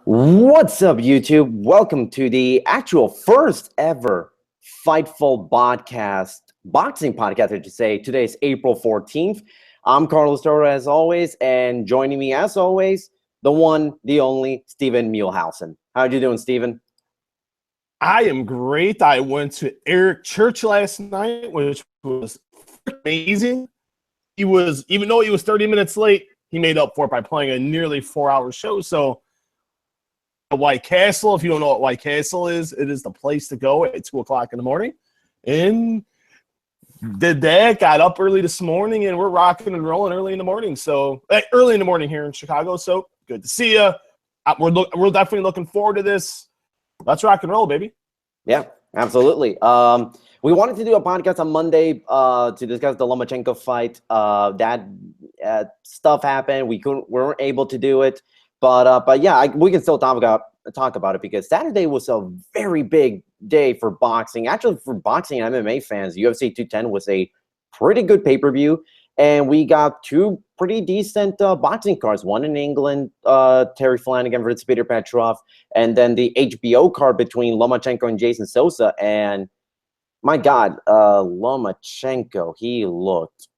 What's up, YouTube? Welcome to the actual first ever Fightful boxing podcast, I should say. Today is April 14th. I'm Carlos Toro, as always, and joining me, as always, the one, the only, Steven Muehlhausen. How are you doing, Steven? I am great. I went to Eric Church last night, which was amazing. Even though he was 30 minutes late, he made up for it by playing a nearly 4-hour show. So White Castle, if you don't know what White Castle is, it is the place to go at 2 o'clock in the morning. And did that, got up early this morning, and we're rocking and rolling early in the morning. So early in the morning here in Chicago. So good to see you. We're definitely looking forward to this. Let's rock and roll, baby. Yeah, absolutely. We wanted to do a podcast on Monday to discuss the Lomachenko fight. That stuff happened. We weren't able to do it, but yeah, we can still talk about it because Saturday was a very big day for boxing. Actually, for boxing and MMA fans, UFC 210 was a pretty good pay-per-view. And we got two pretty decent boxing cards. One in England, Terry Flanagan versus Peter Petrov, and then the HBO card between Lomachenko and Jason Sosa. And my God, Lomachenko, he looked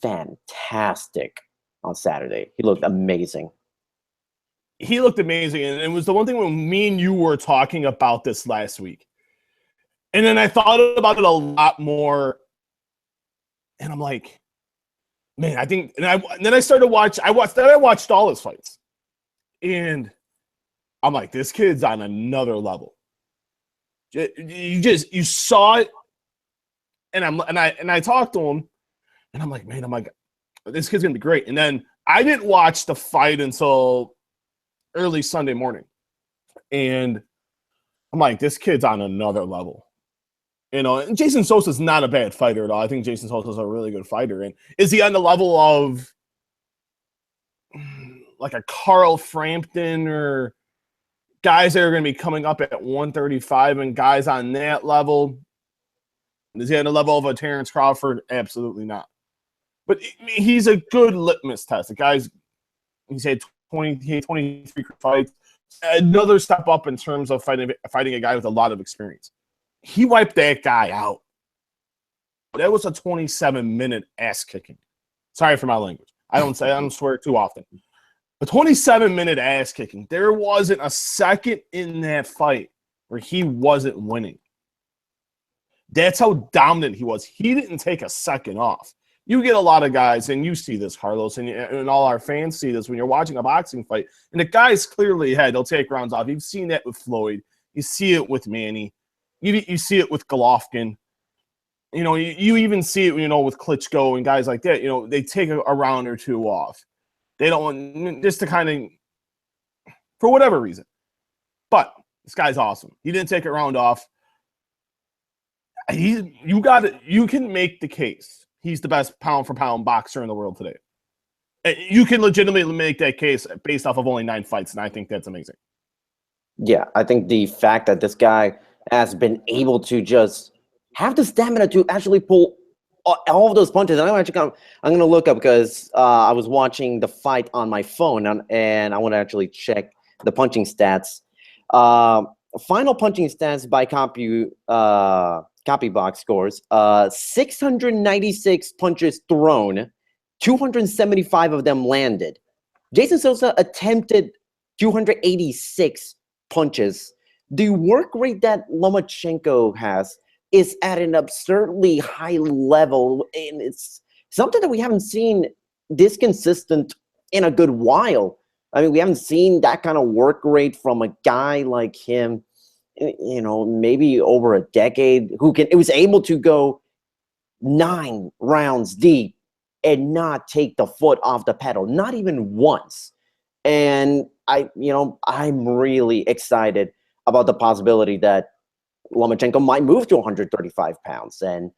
fantastic on Saturday. He looked amazing. He looked amazing, and it was the one thing when me and you were talking about this last week. And then I thought about it a lot more, and I'm like, man, I think, and then I started to watch. I watched all his fights, and I'm like, this kid's on another level. You saw it, and I talked to him, and I'm like, man, this kid's gonna be great. And then I didn't watch the fight until early Sunday morning, and I'm like, this kid's on another level. You know, and Jason Sosa's not a bad fighter at all. I think Jason Sosa's a really good fighter. And is he on the level of like a Carl Frampton or guys that are going to be coming up at 135 and guys on that level? Is he on the level of a Terrence Crawford? Absolutely not. But he's a good litmus test. The guy's, he's had 23 fights. Another step up in terms of fighting a guy with a lot of experience. He wiped that guy out. That was a 27-minute ass kicking. Sorry for my language. I don't swear too often. A 27-minute ass kicking. There wasn't a second in that fight where he wasn't winning. That's how dominant he was. He didn't take a second off. You get a lot of guys, and you see this, Carlos, and all our fans see this when you're watching a boxing fight, and the guy's clearly ahead. They'll take rounds off. You've seen that with Floyd. You see it with Manny. You see it with Golovkin. You know, you even see it, with Klitschko and guys like that. You know, they take a round or two off. They don't want, just to kind of, for whatever reason. But this guy's awesome. He didn't take a round off. You can make the case. He's the best pound-for-pound boxer in the world today. You can legitimately make that case based off of only 9 fights, and I think that's amazing. Yeah, I think the fact that this guy has been able to just have the stamina to actually pull all of those punches. And I'm going to look up because I was watching the fight on my phone, and I want to actually check the punching stats. Final punching stats by CopyBox scores. 696 punches thrown, 275 of them landed. Jason Sosa attempted 286 punches. The work rate that Lomachenko has is at an absurdly high level, and it's something that we haven't seen this consistent in a good while. I mean, we haven't seen that kind of work rate from a guy like him, maybe over a decade, it was able to go 9 rounds deep and not take the foot off the pedal, not even once. And I'm really excited about the possibility that Lomachenko might move to 135 pounds. And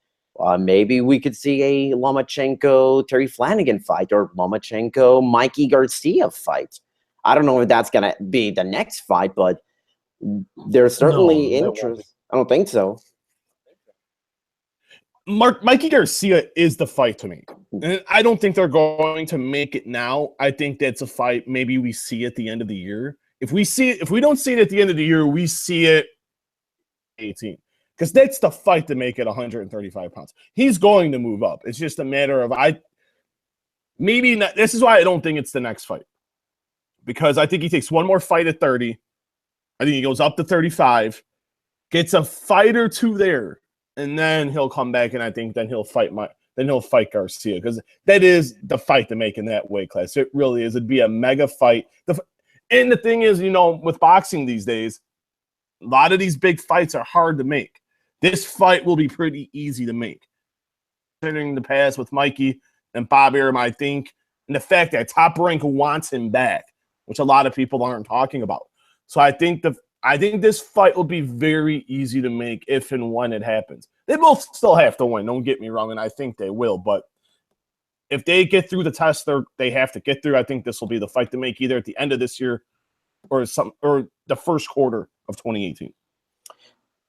maybe we could see a Lomachenko-Terry Flanagan fight or Lomachenko-Mikey Garcia fight. I don't know if that's going to be the next fight, but there's certainly interest. I don't think so. Mikey Garcia is the fight to me. And I don't think they're going to make it now. I think that's a fight maybe we see at the end of the year. If we don't see it at the end of the year, we see it 18. Because that's the fight to make at 135 pounds. He's going to move up. It's just a matter of maybe not. This is why I don't think it's the next fight. Because I think he takes one more fight at 30. I think he goes up to 35, gets a fight or two there, and then he'll come back, and I think then he'll fight Garcia, because that is the fight to make in that weight class. It really is. It'd be a mega fight. And the thing is, with boxing these days, a lot of these big fights are hard to make. This fight will be pretty easy to make. Considering the past with Mikey and Bob Arum, I think, and the fact that Top Rank wants him back, which a lot of people aren't talking about. So I think this fight will be very easy to make if and when it happens. They both still have to win, don't get me wrong, and I think they will. But if they get through the test they have to get through, I think this will be the fight to make either at the end of this year or the first quarter of 2018.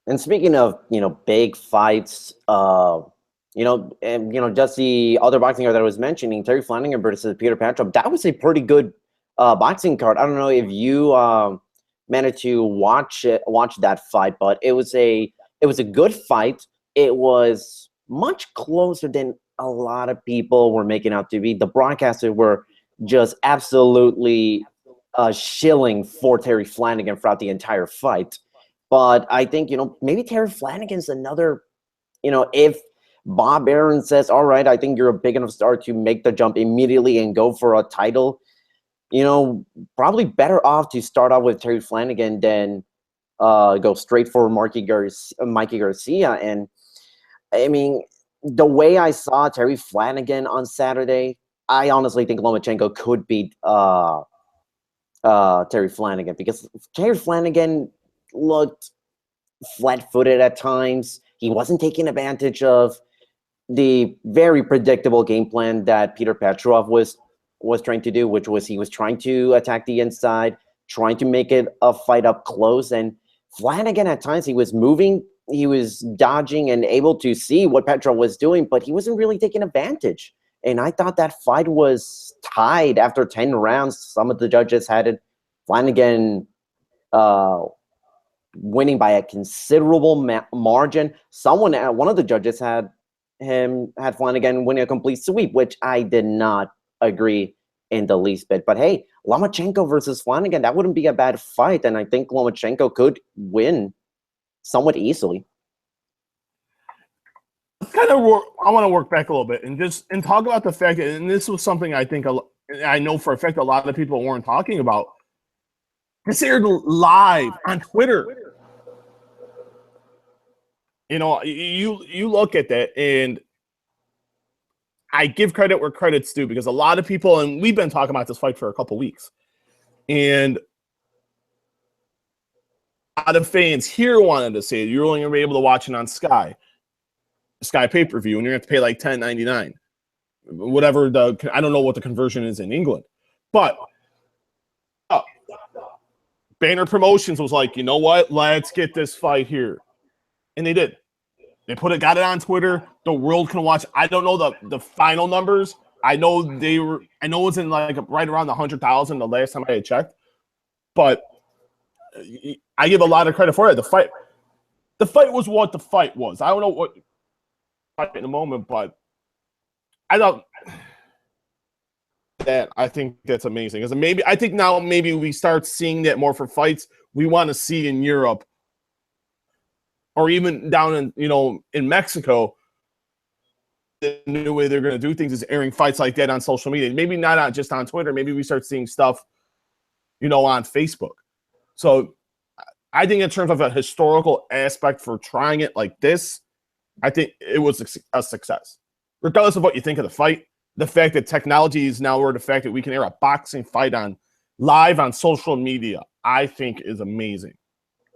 And speaking of, big fights, just the other boxing card that I was mentioning, Terry Flanagan versus Peter Pacquiao, that was a pretty good boxing card. I don't know if you managed to watch that fight, but it was a good fight. It was much closer than a lot of people were making out to be. The broadcasters were just absolutely shilling for Terry Flanagan throughout the entire fight. But I think, maybe Terry Flanagan's another, if Bob Arum says, all right, I think you're a big enough star to make the jump immediately and go for a title, probably better off to start off with Terry Flanagan than go straight for Mikey Garcia. And, I mean, the way I saw Terry Flanagan on Saturday, I honestly think Lomachenko could beat Terry Flanagan, because Terry Flanagan looked flat-footed at times. He wasn't taking advantage of the very predictable game plan that Peter Pacquiao was trying to do, which was he was trying to attack the inside, trying to make it a fight up close. And Flanagan at times, he was moving, he was dodging and able to see what Pacquiao was doing, but he wasn't really taking advantage. And I thought that fight was tied after 10 rounds. Some of the judges had it Flanagan winning by a considerable margin. One of the judges had Flanagan winning a complete sweep, which I did not agree in the least bit. But hey, Lomachenko versus Flanagan, that wouldn't be a bad fight, and I think Lomachenko could win somewhat easily. I want to work back a little bit and talk about the fact that, and this was something I think I know for a fact a lot of people weren't talking about. This aired live on Twitter. You look at that, and I give credit where credit's due, because a lot of people, and we've been talking about this fight for a couple weeks, and a lot of fans here wanted to say you're only going to be able to watch it on Sky pay-per-view, and you're going to have to pay like $10.99, whatever I don't know what the conversion is in England, but Banner Promotions was like, you know what? Let's get this fight here. And they did. They got it on Twitter. The world can watch. I don't know the final numbers. I know it was in like right around the 100,000 the last time I had checked. But I give a lot of credit for it. The fight was what the fight was. I don't know what fight in a moment, but I think that's amazing. Because I think now maybe we start seeing that more for fights we want to see in Europe, or even down in Mexico. The new way they're going to do things is airing fights like that on social media. Maybe not just on Twitter. Maybe we start seeing stuff, on Facebook. So I think in terms of a historical aspect for trying it like this, I think it was a success. Regardless of what you think of the fight, the fact that technology is now, or the fact that we can air a boxing fight live on social media, I think is amazing.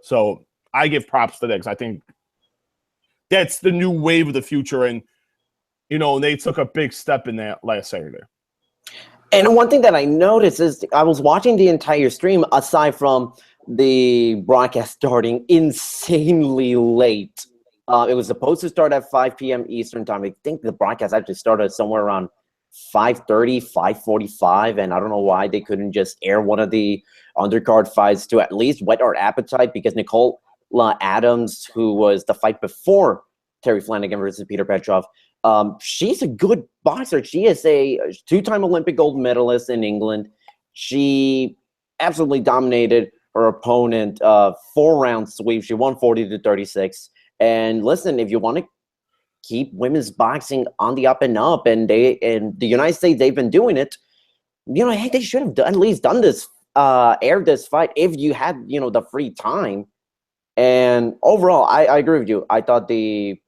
So I give props to that, because I think that's the new wave of the future. And, they took a big step in that last Saturday. And one thing that I noticed is I was watching the entire stream, aside from the broadcast starting insanely late. It was supposed to start at 5 p.m. Eastern time. I think the broadcast actually started somewhere around 5:30, 5:45, and I don't know why they couldn't just air one of the undercard fights to at least whet our appetite, because Nicole Adams, who was the fight before Terry Flanagan versus Peter Petrov, she's a good boxer. She is a two-time Olympic gold medalist in England. She absolutely dominated her opponent, 4-round sweep. She won 40-36. And listen, if you want to keep women's boxing on the up and up, and they in the United States, they've been doing it, hey, they should have at least done this, aired this fight if you had, the free time. And overall, I agree with you. I thought the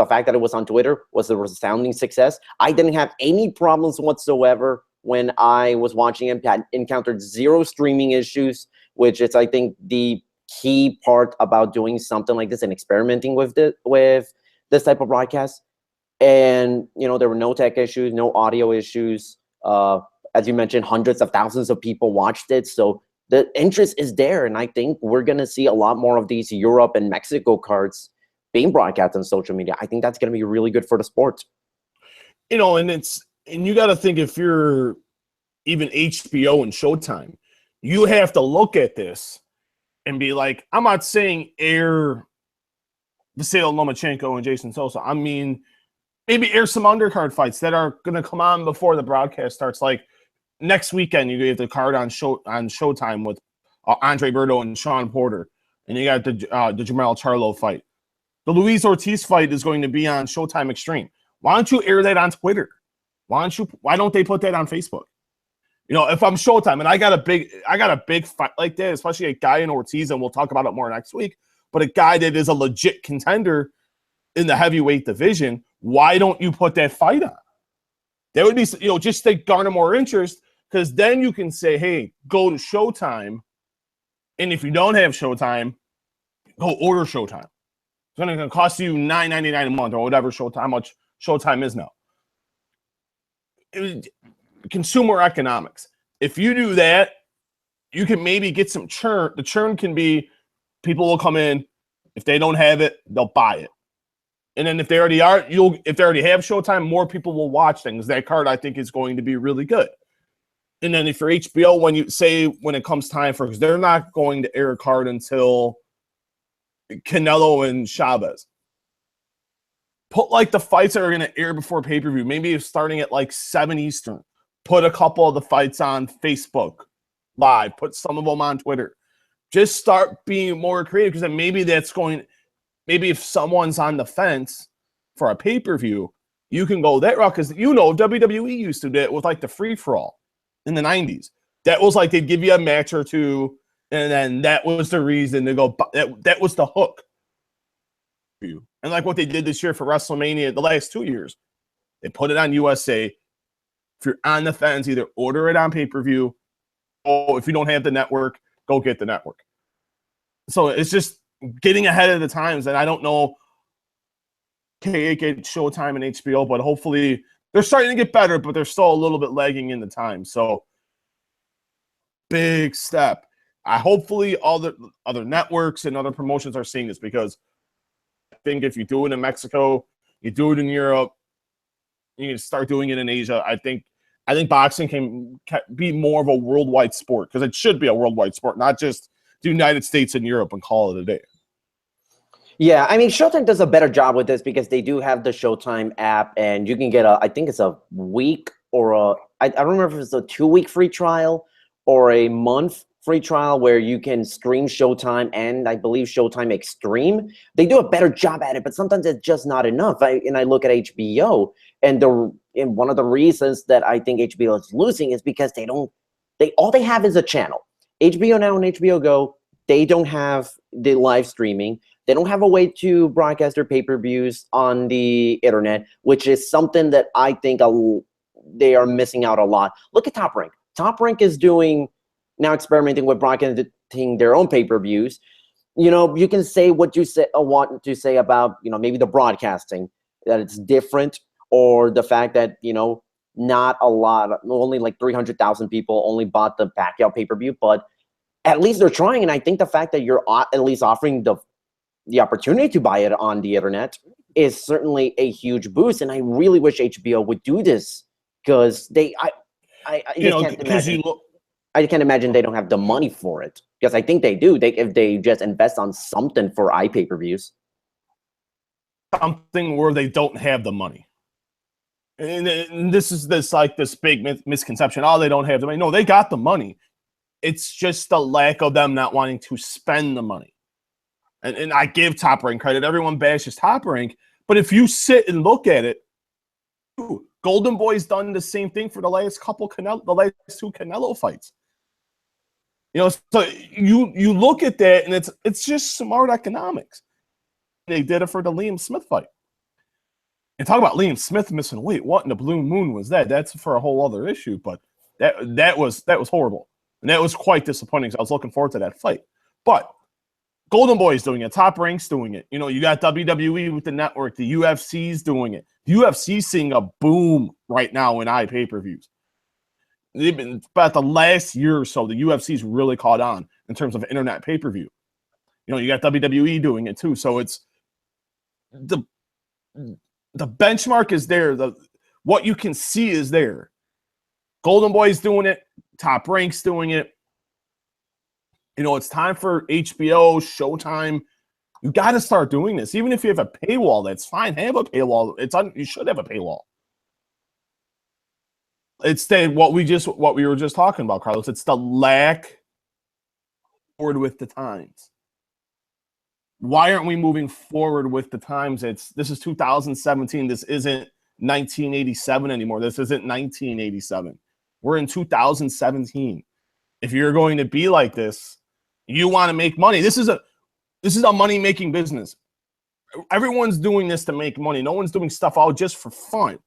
fact that it was on Twitter was a resounding success. I didn't have any problems whatsoever when I was watching it. I encountered zero streaming issues, which is, I think, the key part about doing something like this and experimenting with this type of broadcast. And, there were no tech issues, no audio issues. As you mentioned, hundreds of thousands of people watched it. So the interest is there. And I think we're going to see a lot more of these Europe and Mexico cards being broadcast on social media. I think that's going to be really good for the sport. And you got to think, if you're even HBO and Showtime, you have to look at this and be like, I'm not saying air Vasyl Lomachenko and Jason Sosa. I mean, maybe air some undercard fights that are going to come on before the broadcast starts. Like next weekend, you have the card on Showtime with Andre Berto and Sean Porter, and you got the Jamal Charlo fight. The Luis Ortiz fight is going to be on Showtime Extreme. Why don't you air that on Twitter? Why don't they put that on Facebook? If I'm Showtime and I got a big fight like that, especially a guy in Ortiz, and we'll talk about it more next week, but a guy that is a legit contender in the heavyweight division, why don't you put that fight on? That would be, just to garner more interest, because then you can say, hey, go to Showtime, and if you don't have Showtime, go order Showtime. It's going to cost you $9.99 a month or whatever how much Showtime is now. Consumer economics. If you do that, you can maybe get some churn. The churn can be people will come in. If they don't have it, they'll buy it. And then if they already have Showtime, more people will watch things. That card, I think, is going to be really good. And then if you're HBO, when it comes time because they're not going to air a card until Canelo and Chavez. Put like the fights that are going to air before pay-per-view, maybe starting at like 7 Eastern. Put a couple of the fights on Facebook Live. Put some of them on Twitter. Just start being more creative, because then maybe if someone's on the fence for a pay-per-view, you can go that route, because WWE used to do it with like the free-for-all in the 90s. That was like they'd give you a match or two, and then that was the reason to go. That was the hook. And like what they did this year for WrestleMania, the last 2 years, they put it on USA. If you're on the fence, either order it on pay-per-view, or if you don't have the network, go get the network. So it's just getting ahead of the times, and I don't know Showtime and HBO, but hopefully they're starting to get better, but they're still a little bit lagging in the time. So big step. Hopefully all the other networks and other promotions are seeing this, because I think if you do it in Mexico, you do it in Europe, you can start doing it in Asia. I think boxing can be more of a worldwide sport, because it should be a worldwide sport, not just the United States and Europe and call it a day. Yeah, I mean, Showtime does a better job with this, because they do have the Showtime app, and you can get I think it's a week or I don't remember if it's a 2-week free trial or a month free trial where you can stream Showtime and I believe Showtime Extreme. They do a better job at it, but sometimes it's just not enough. I look at HBO, and one of the reasons that I think HBO is losing is because all they have is a channel. HBO Now and HBO Go, they don't have the live streaming. They don't have a way to broadcast their pay-per-views on the internet, which is something that I think they are missing out a lot. Look at Top Rank. Top Rank is now experimenting with broadcasting their own pay-per-views. You can say what you want to say about, maybe the broadcasting, that it's different, or the fact that, not a lot, only like 300,000 people only bought the Pacquiao pay-per-view, but at least they're trying. And I think the fact that you're at least offering the opportunity to buy it on the internet is certainly a huge boost. And I really wish HBO would do this, because I can't imagine. I can't imagine they don't have the money for it, because I think they do. If they just invest on something for pay-per-views. Something where they don't have the money. And this is this big misconception. Oh, they don't have the money. No, they got the money. It's just the lack of them not wanting to spend the money. And I give Top Rank credit. Everyone bashes Top Rank. But if you sit and look at it, Golden Boy's done the same thing for the last two Canelo fights. You know, so you look at that, and it's just smart economics. They did it for the Liam Smith fight. And talk about Liam Smith missing weight. What in the blue moon was that? That's for a whole other issue. But that was horrible, and that was quite disappointing. Because I was looking forward to that fight. But Golden Boy's doing it. Top Rank's doing it. You know, you got WWE with the network. The UFC's doing it. The UFC's seeing a boom right now in pay-per-views. They've been about the last year or so. The UFC's really caught on in terms of internet pay-per-view. You know, you got WWE doing it too. So it's the benchmark is there. What you can see is there. Golden Boy's doing it. Top Rank's doing it. You know, it's time for HBO, Showtime. You got to start doing this. Even if you have a paywall, that's fine. Have a paywall. You should have a paywall. It's what we were just talking about, Carlos. It's the lack forward with the times. Why aren't we moving forward with the times? This is 2017. This isn't 1987 anymore. This isn't 1987. We're in 2017. If you're going to be like this, you want to make money. This is a money-making business. Everyone's doing this to make money. No one's doing stuff all just for fun.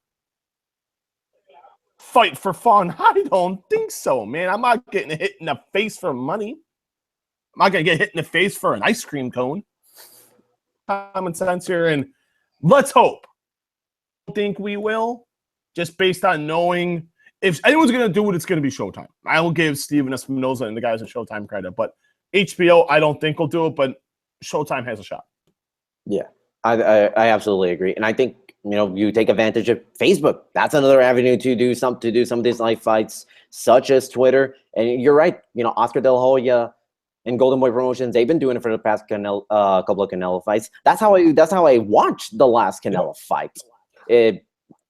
Fight for fun? I don't think so, man. I'm not getting hit in the face for money. I'm not going to get hit in the face for an ice cream cone. Common sense here, and let's hope. I think we will, just based on knowing if anyone's going to do it, it's going to be Showtime. I will give Steven Espinoza and the guys at Showtime credit, but HBO, I don't think will do it, but Showtime has a shot. Yeah, I absolutely agree, and I think you take advantage of Facebook. That's another avenue to do some of these live fights, such as Twitter. And you're right, Oscar De La Hoya and Golden Boy Promotions, they've been doing it for the past couple of Canelo fights. That's how I watched the last Canelo fight. And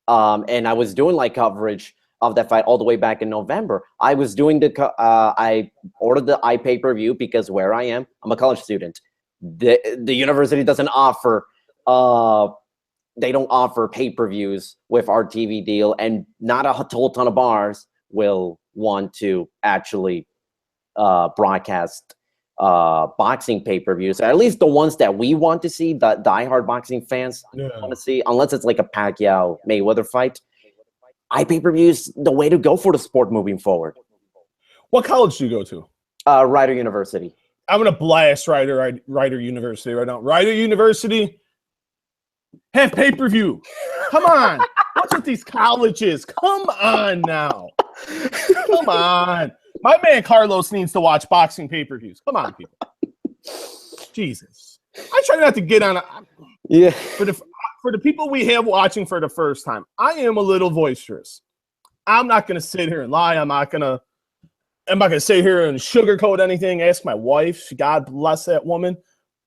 I was doing coverage of that fight all the way back in November. I was doing I ordered the pay-per-view because where I am, I'm a college student. The university doesn't offer they don't offer pay-per-views with our TV deal, and not a whole ton of bars will want to actually broadcast boxing pay-per-views. At least the ones that we want to see, the diehard boxing fans want to see, unless it's like a Pacquiao Mayweather fight. Pay-per-views the way to go for the sport moving forward. What college do you go to? Rider University. I'm gonna blast Rider University right now. Rider University, have pay-per-view. Come on. What's with these colleges? Come on now. Come on. My man Carlos needs to watch boxing pay-per-views. Come on, people. Jesus. I try not to get on. Yeah. For the people we have watching for the first time, I am a little boisterous. I'm not going to sit here and lie. I'm not going to sit here and sugarcoat anything. Ask my wife. God bless that woman.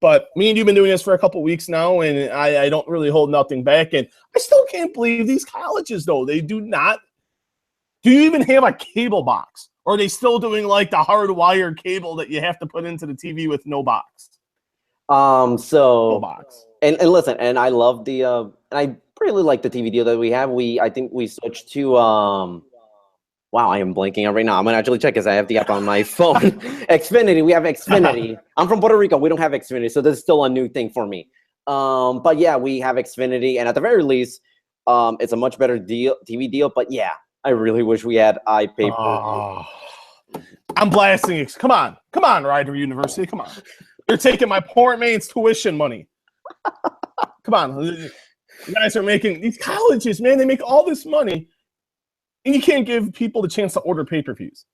But me and you've been doing this for a couple weeks now, and I don't really hold nothing back. And I still can't believe these colleges, though. They do not. Do you even have a cable box? Or are they still doing like the hardwired cable that you have to put into the TV with no box? So no box. And listen, and I love and I really like the TV deal that we have. I think we switched to wow, I am blanking out right now. I'm gonna actually check because I have the app on my phone. Xfinity. We have Xfinity. I'm from Puerto Rico. We don't have Xfinity, so this is still a new thing for me. But yeah, we have Xfinity, and at the very least, it's a much better TV deal. But yeah, I really wish we had iPay-per-view. I'm blasting it. Come on, Rider University. Come on, you're taking my poor man's tuition money. Come on, you guys are making these colleges, man. They make all this money. And you can't give people the chance to order pay-per-views.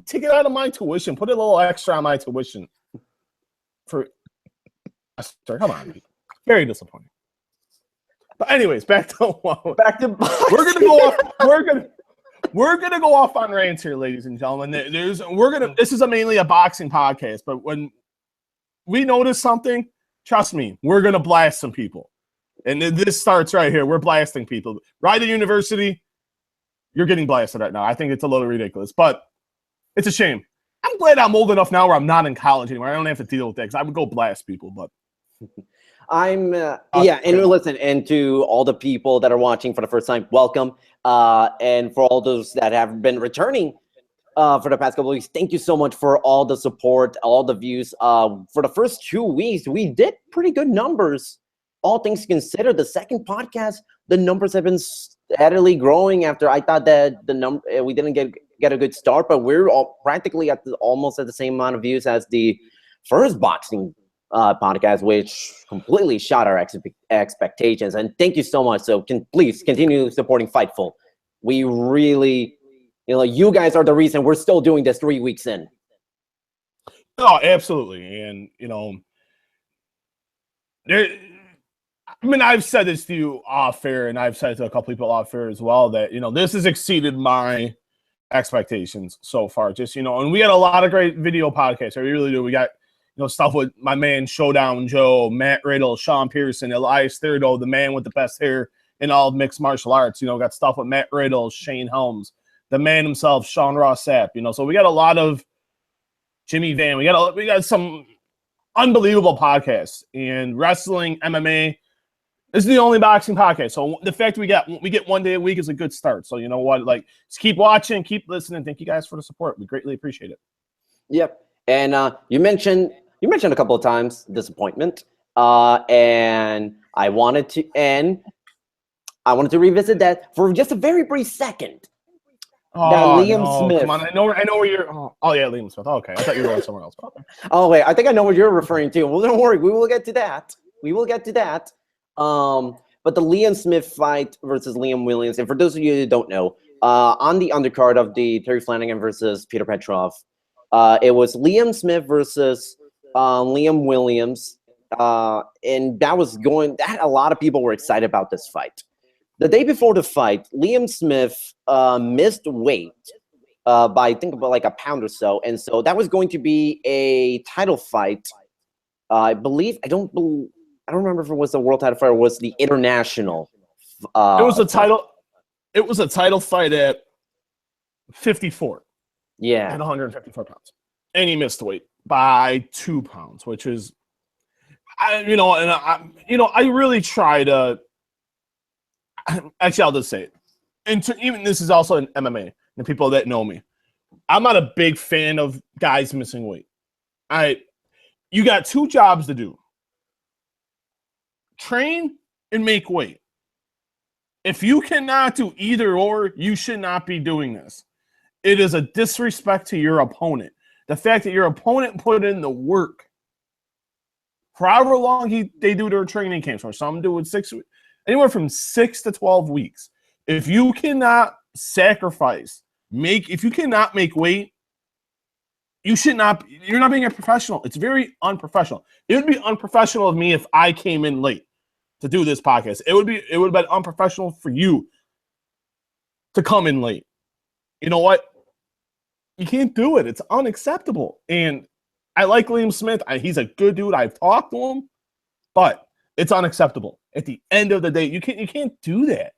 Take it out of my tuition. Put a little extra on my tuition. Come on. Very disappointing. But anyways, back to back to boxing. We're gonna go off. We're gonna go off on rants here, ladies and gentlemen. This is mainly a boxing podcast, but when we notice something, trust me, we're gonna blast some people. And this starts right here. We're blasting people. Rider University, you're getting blasted right now. I think it's a little ridiculous, but it's a shame. I'm glad I'm old enough now where I'm not in college anymore. I don't have to deal with that because I would go blast people, but and listen, and to all the people that are watching for the first time, welcome. And for all those that have been returning for the past couple of weeks, thank you so much for all the support, all the views. For the first 2 weeks, we did pretty good numbers. All things considered, the second podcast, the numbers have been steadily growing after I thought that we didn't get a good start, but we're all practically almost at the same amount of views as the first boxing podcast, which completely shot our expectations. And thank you so much. So please continue supporting Fightful. We really, you guys are the reason we're still doing this 3 weeks in. Oh, absolutely. And, I've said this to you off air, and I've said it to a couple people off air as well, that, this has exceeded my expectations so far. Just, and we had a lot of great video podcasts. We really do. We got, stuff with my man Showdown Joe, Matt Riddle, Sean Pearson, Elias Thurdo, the man with the best hair in all of mixed martial arts. Got stuff with Matt Riddle, Shane Helms, the man himself, Sean Ross Sapp. So we got a lot of Jimmy Van. We got some unbelievable podcasts. And wrestling, MMA, this is the only boxing podcast. So the fact we get 1 day a week is a good start. So you know what? Just keep watching, keep listening. Thank you guys for the support. We greatly appreciate it. Yep. And you mentioned a couple of times disappointment. And I wanted to revisit that for just a very brief second. Liam Smith. Come on, I know where you're. Oh yeah, Liam Smith. Okay, I thought you were going somewhere else. Oh wait, I think I know what you're referring to. Well, don't worry, we will get to that. But the Liam Smith fight versus Liam Williams, and for those of you who don't know, on the undercard of the Terry Flanagan versus Peter Petrov, it was Liam Smith versus Liam Williams, and that a lot of people were excited about this fight. The day before the fight, Liam Smith missed weight by I think about like a pound or so, and so that was going to be a title fight. I don't remember if it was the world title fight or was the international. It was a title. It was a title fight at 54. Yeah, at 154 pounds, and he missed weight by 2 pounds, which is, I really try to. Actually, I'll just say it. And even this is also in MMA, and people that know me, I'm not a big fan of guys missing weight. You got 2 jobs to do: train and make weight. If you cannot do either or, you should not be doing this. It is a disrespect to your opponent. The fact that your opponent put in the work for however long they do their training camps, or some do it anywhere from 6 to 12 weeks. If you cannot if you cannot make weight, you're not being a professional. It's very unprofessional. It would be unprofessional of me if I came in late to do this podcast. It would have been unprofessional for you to come in late. You know what? You can't do it. It's unacceptable. And I like Liam Smith. He's a good dude. I've talked to him, but it's unacceptable. At the end of the day, you can't do that.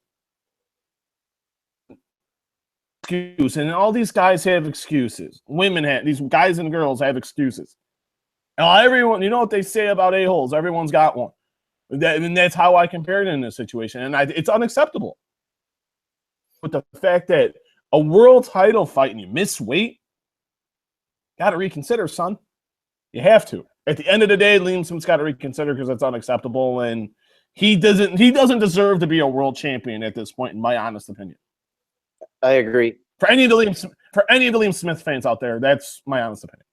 Excuse. And all these guys have excuses. These guys and girls have excuses. And everyone, you know what they say about a-holes? Everyone's got one. And that's how I compare it in this situation. And it's unacceptable. But the fact that a world title fight and you miss weight, got to reconsider, son. You have to. At the end of the day, Liam Smith's got to reconsider because it's unacceptable, and he doesn't deserve to be a world champion at this point, in my honest opinion. I agree. For any of the Liam Smith fans out there, that's my honest opinion.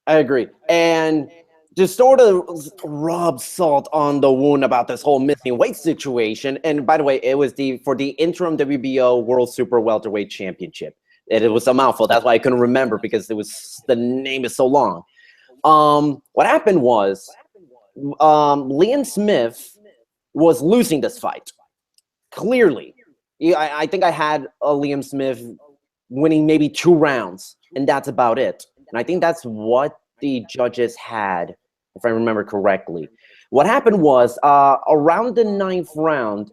I agree. And to sort of rub salt on the wound about this whole missing weight situation, and by the way, it was for the interim WBO World Super Welterweight Championship. It was a mouthful. That's why I couldn't remember, because the name is so long. What happened was Liam Smith was losing this fight, clearly. Yeah, I think I had Liam Smith winning maybe 2 rounds, and that's about it. And I think that's what the judges had, if I remember correctly. What happened was around the 9th round,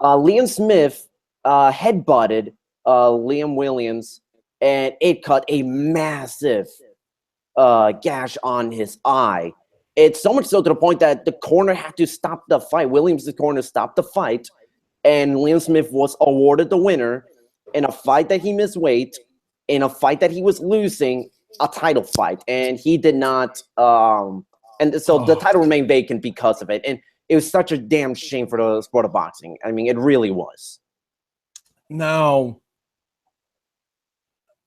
Liam Smith headbutted Liam Williams, and it cut a massive gash on his eye. It's so much so to the point that the corner had to stop the fight. Williams' corner stopped the fight, and Liam Smith was awarded the winner in a fight that he missed weight, in a fight that he was losing, a title fight, and he did not. And so the title remained vacant because of it, and it was such a damn shame for the sport of boxing. I mean, it really was. Now,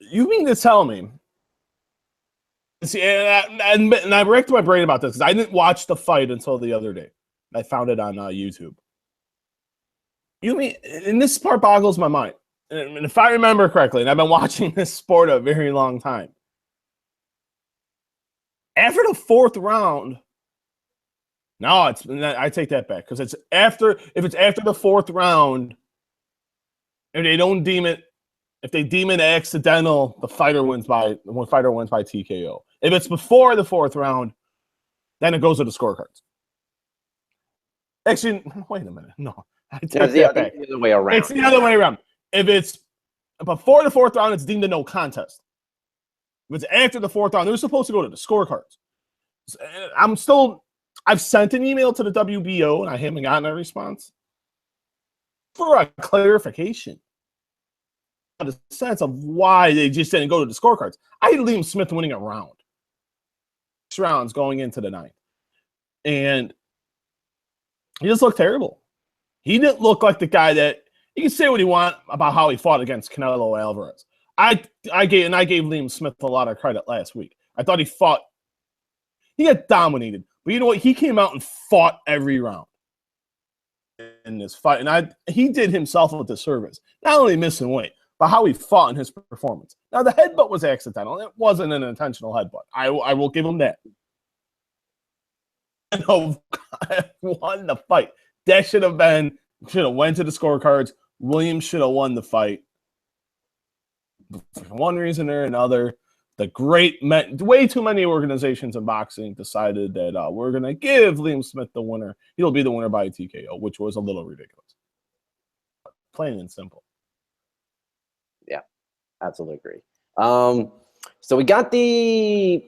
you mean to tell me? See, and I racked my brain about this because I didn't watch the fight until the other day. I found it on YouTube. You mean, and this part boggles my mind. And if I remember correctly, and I've been watching this sport a very long time, after the 4th round, I take that back because if it's after the 4th round, and they don't deem it, if they deem it accidental, the fighter wins by TKO. If it's before the 4th round, then it goes to the scorecards. Actually, wait a minute. No, I take that back. It's the other way around. It's the other way around. If it's before the 4th round, it's deemed a no contest. If it's after the 4th round, they're supposed to go to the scorecards. I've sent an email to the WBO, and I haven't gotten a response for a clarification. The sense of why they just didn't go to the scorecards. I had Liam Smith winning a round. 6 rounds going into the 9th. And he just looked terrible. He didn't look like the guy that you can say what you want about how he fought against Canelo Alvarez. I gave Liam Smith a lot of credit last week. I thought he got dominated. But you know what? He came out and fought every round in this fight. And he did himself a disservice. Not only missing weight, but how he fought in his performance. Now, the headbutt was accidental. It wasn't an intentional headbutt. I will give him that. Won the fight. That should have went to the scorecards. Williams should have won the fight. For one reason or another, way too many organizations in boxing decided that we're going to give Liam Smith the winner. He'll be the winner by TKO, which was a little ridiculous. Plain and simple. Yeah, absolutely agree. So we got the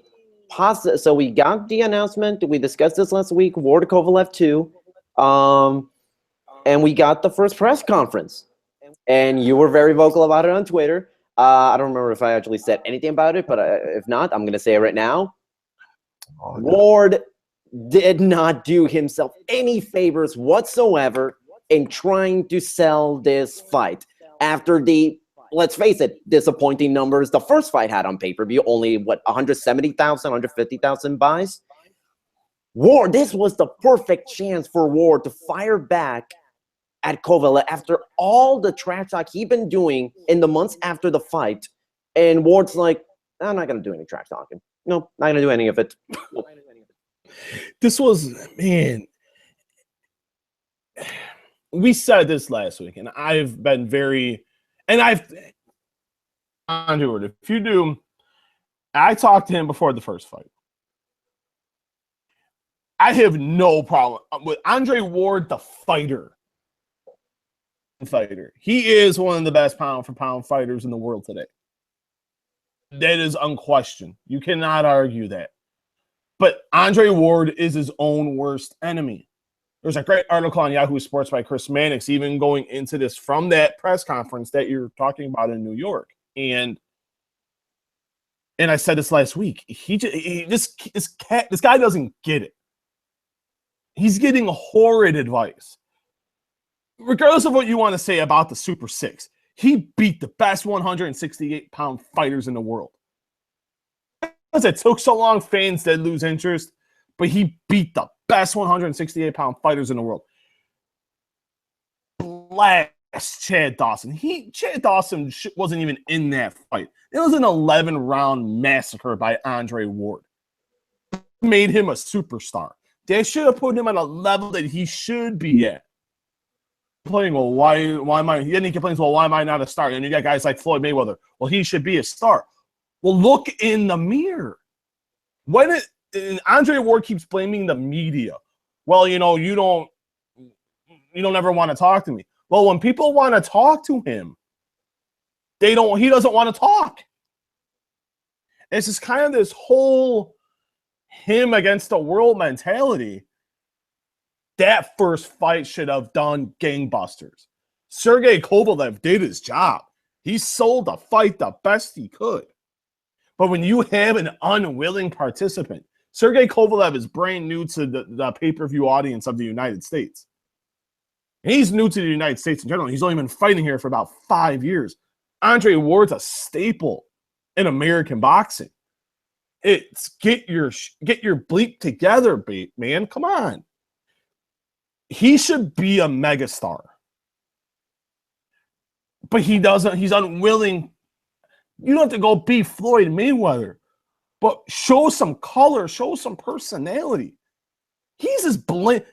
announcement. We discussed this last week. Ward Kovalev 2. And we got the first press conference. And you were very vocal about it on Twitter. I don't remember if I actually said anything about it, but if not, I'm going to say it right now. Oh, no. Ward did not do himself any favors whatsoever in trying to sell this fight. After the, let's face it, disappointing numbers the first fight had on pay-per-view, only, 170,000, 150,000 buys? Ward, this was the perfect chance for Ward to fire back at Kovalev after all the trash talk he'd been doing in the months after the fight. And Ward's like, I'm not going to do any trash talking. No, not going to do any of it. This was, man, we said this last week, and I've been onto it. If you do, I talked to him before the first fight. I have no problem with Andre Ward, the fighter. He is one of the best pound-for-pound fighters in the world today. That is unquestioned. You cannot argue that. But Andre Ward is his own worst enemy. There's a great article on Yahoo Sports by Chris Mannix, even going into this from that press conference that you're talking about in New York. And I said this last week. This guy doesn't get it. He's getting horrid advice. Regardless of what you want to say about the Super Six, he beat the best 168-pound fighters in the world. Because it took so long, fans did lose interest, but he beat the best 168-pound fighters in the world. Last Chad Dawson. Chad Dawson wasn't even in that fight. It was an 11-round massacre by Andre Ward. Made him a superstar. They should have put him on a level that he should be at. complaining, well, why am I? Then he complains, well, why am I not a star? And you got guys like Floyd Mayweather. Well, he should be a star. Well, look in the mirror. And Andre Ward keeps blaming the media. Well, you don't ever want to talk to me. Well, when people want to talk to him, he doesn't want to talk. It's just kind of this whole him against the world mentality. That first fight should have done gangbusters. Sergey Kovalev did his job. He sold the fight the best he could. But when you have an unwilling participant, Sergey Kovalev is brand new to the pay-per-view audience of the United States. And he's new to the United States in general. He's only been fighting here for about 5 years. Andre Ward's a staple in American boxing. It's get your bleep together, man. Come on. He should be a megastar. But he doesn't. He's unwilling. You don't have to go be Floyd Mayweather, but show some color, show some personality. He's as bland.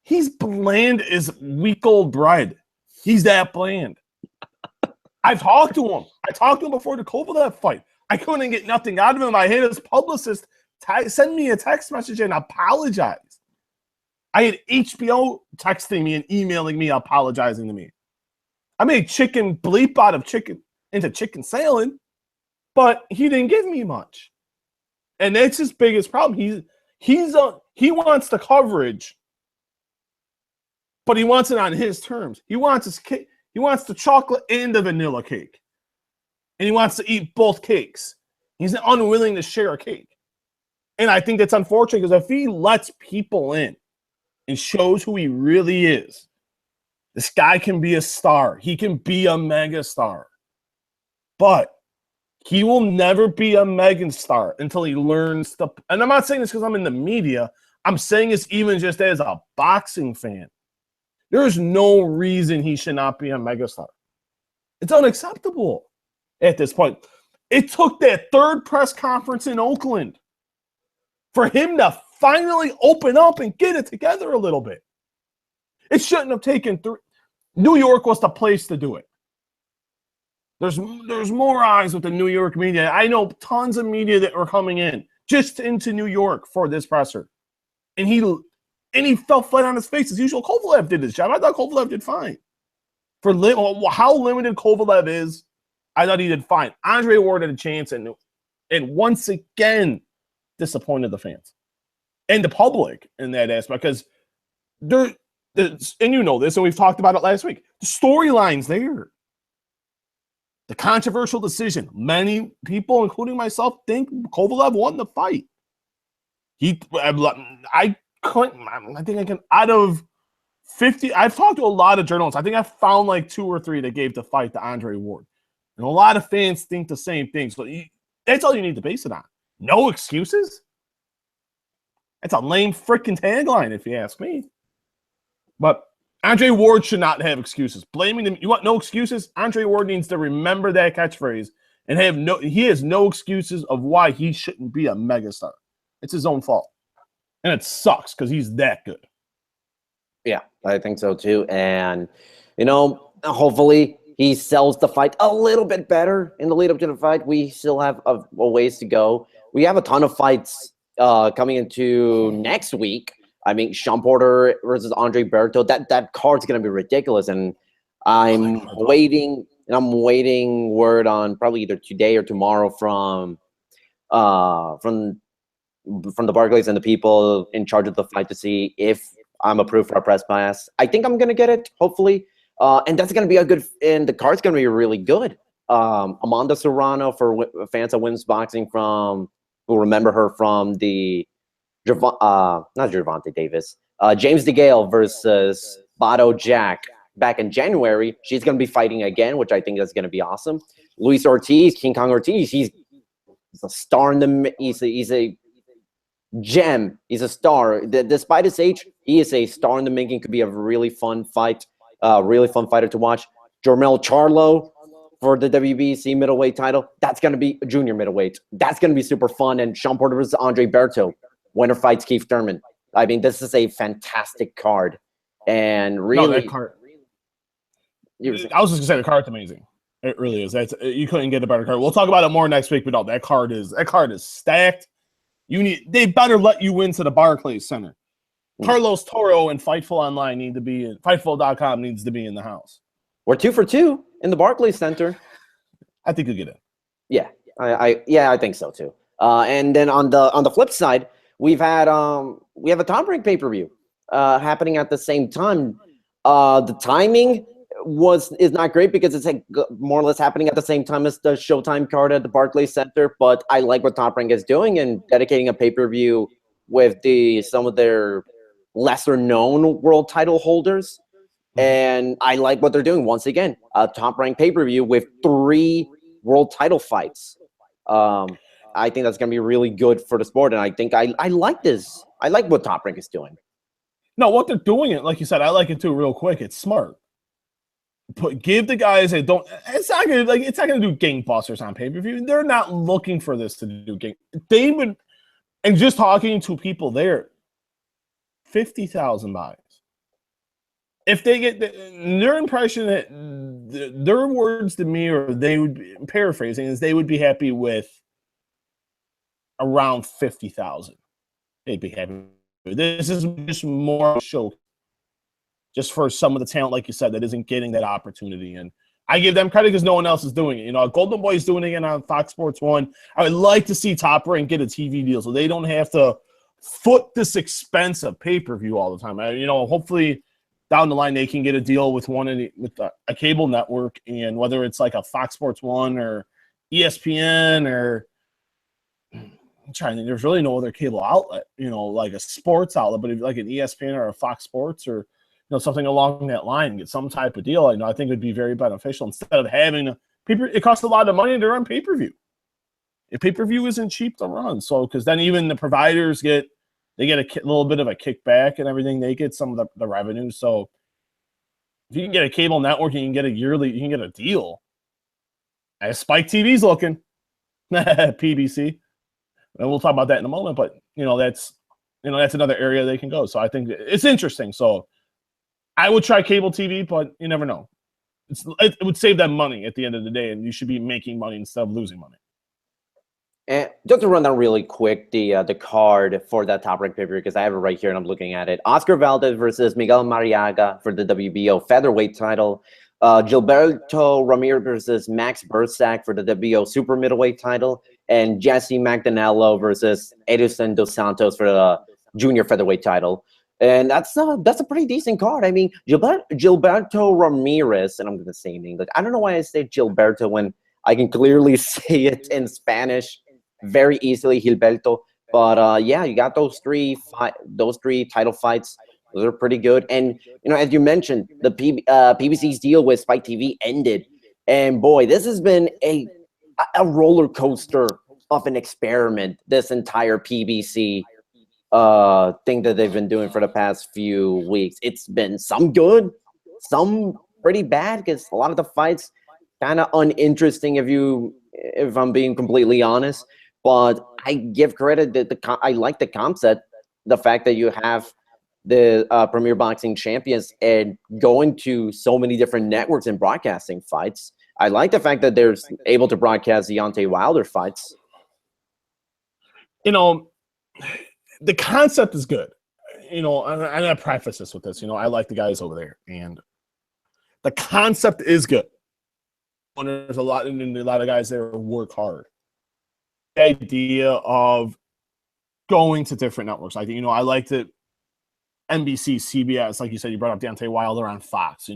He's bland as week old bread. He's that bland. I've talked to him. I talked to him before the Kovalev fight. I couldn't get nothing out of him. I had his publicist send me a text message and apologize. I had HBO texting me and emailing me, apologizing to me. I made chicken bleep out of chicken into chicken salad, but he didn't give me much. And that's his biggest problem. He wants the coverage, but he wants it on his terms. He wants his cake. He wants the chocolate and the vanilla cake. And he wants to eat both cakes. He's unwilling to share a cake. And I think that's unfortunate because if he lets people in and shows who he really is, this guy can be a star. He can be a mega star. But he will never be a mega star until he learns the. And I'm not saying this because I'm in the media. I'm saying this even just as a boxing fan. There's no reason he should not be a megastar. It's unacceptable at this point. It took that third press conference in Oakland for him to finally open up and get it together a little bit. It shouldn't have taken 3. New York was the place to do it. There's more eyes with the New York media. I know tons of media that were coming in just into New York for this presser. And he fell flat on his face as usual. Kovalev did his job. I thought Kovalev did fine. For how limited Kovalev is, I thought he did fine. Andre Ward had a chance and once again disappointed the fans and the public in that aspect because and you know this, and we've talked about it last week. The storyline's there. The controversial decision. Many people, including myself, think Kovalev won the fight. I think I can, out of 50, I've talked to a lot of journalists. I think I found like 2 or 3 that gave the fight to Andre Ward. And a lot of fans think the same thing. So that's all you need to base it on. No excuses? That's a lame freaking tagline, if you ask me. But Andre Ward should not have excuses. Blaming him, you want no excuses? Andre Ward needs to remember that catchphrase and he has no excuses of why he shouldn't be a megastar. It's his own fault. And it sucks because he's that good. Yeah, I think so too. And, hopefully he sells the fight a little bit better in the lead up to the fight. We still have a ways to go. We have a ton of fights coming into next week. I mean, Sean Porter versus Andre Berto. That card's going to be ridiculous. And I'm waiting word on probably either today or tomorrow from the Barclays and the people in charge of the fight to see if I'm approved for a press pass. I think I'm going to get it, hopefully. And that's going to be and the card's going to be really good. Amanda Serrano, for fans of women's boxing who remember her from the, not Gervonta Davis, James DeGale versus Bato Jack back in January. She's going to be fighting again, which I think is going to be awesome. Luis Ortiz, King Kong Ortiz, he's a star he's a gem. He's a star. Despite his age, he is a star in the making. Could be a really fun fight. Really fun fighter to watch. Jermell Charlo for the WBC middleweight title. That's going to be a junior middleweight. That's going to be super fun. And Sean Porter versus Andre Berto. Winner fights Keith Thurman. I mean, this is a fantastic card. And really, I was just gonna say the card's amazing. It really is. You couldn't get a better card. We'll talk about it more next week, but no, that card is stacked. They better let you into the Barclays Center. Carlos Toro and Fightful Online need to be in. Fightful.com needs to be in the house. We're 2 for 2 in the Barclays Center. I think you'll get in. Yeah, I think so too. And then on the flip side, we have a Top Rank pay-per-view happening at the same time. The timing is not great because it's like more or less happening at the same time as the Showtime card at the Barclays Center. But I like what Top Rank is doing and dedicating a pay-per-view with some of their lesser known world title holders. And I like what they're doing. Once again, a Top Rank pay-per-view with 3 world title fights. I think that's going to be really good for the sport. And I think I like this. I like what Top Rank is doing. No, what they're doing, it like you said, I like it too. Real quick, it's smart. Give the guys that don't. It's not gonna do gangbusters on pay-per-view. They're not looking for this to do gang. They would, and just talking to people there, 50,000 buys. If they get their impression that their words to me, or they would be paraphrasing, is they would be happy with around 50,000. They'd be happy. This is just more of a show, just for some of the talent, like you said, that isn't getting that opportunity. And I give them credit because no one else is doing it. You know, Golden Boy is doing it again on Fox Sports 1. I would like to see Top Rank get a TV deal so they don't have to foot this expensive pay-per-view all the time. Hopefully down the line they can get a deal with a cable network, and whether it's like a Fox Sports 1 or ESPN or I'm trying to think, there's really no other cable outlet, like a sports outlet, but if like an ESPN or a Fox Sports or something along that line, get some type of deal. I think it would be very beneficial instead of having it costs a lot of money to run pay-per-view. If pay-per-view isn't cheap to run, so because then even the providers get a little bit of a kickback and everything. They get some of the revenue. So if you can get a cable network, you can get a deal. As Spike TV's looking, PBC. And we'll talk about that in a moment, but that's another area they can go. So I think it's interesting. So I would try cable TV, but you never know. It would save them money at the end of the day, and you should be making money instead of losing money. And just to run down really quick the card for that Top Rank pay-per-view, because I have it right here and I'm looking at it. Oscar Valdez versus Miguel Mariaga for the WBO featherweight title. Gilberto Ramirez versus Max Bursak for the WBO super middleweight title. And Jesse Magdanello versus Edson Dos Santos for the junior featherweight title. And that's a pretty decent card. I mean, Gilberto Ramirez, and I'm going to say in English. I don't know why I say Gilberto when I can clearly say it in Spanish very easily, Gilberto. But yeah, you got those three title fights. Those are pretty good. And as you mentioned, the PBC's deal with Spike TV ended. And boy, this has been a roller coaster of an experiment, this entire PBC thing that they've been doing for the past few weeks. It's been some good, some pretty bad, because a lot of the fights kind of uninteresting if I'm being completely honest. But I give credit that I like the concept, the fact that you have the Premier Boxing Champions and going to so many different networks and broadcasting fights. I like the fact that they're able to broadcast Deontay Wilder fights. The concept is good. I'm going to preface this with this. I like the guys over there, and the concept is good. And there's a lot of guys there work hard. The idea of going to different networks. I think, I liked it. NBC, CBS, like you said, you brought up Deontay Wilder on Fox,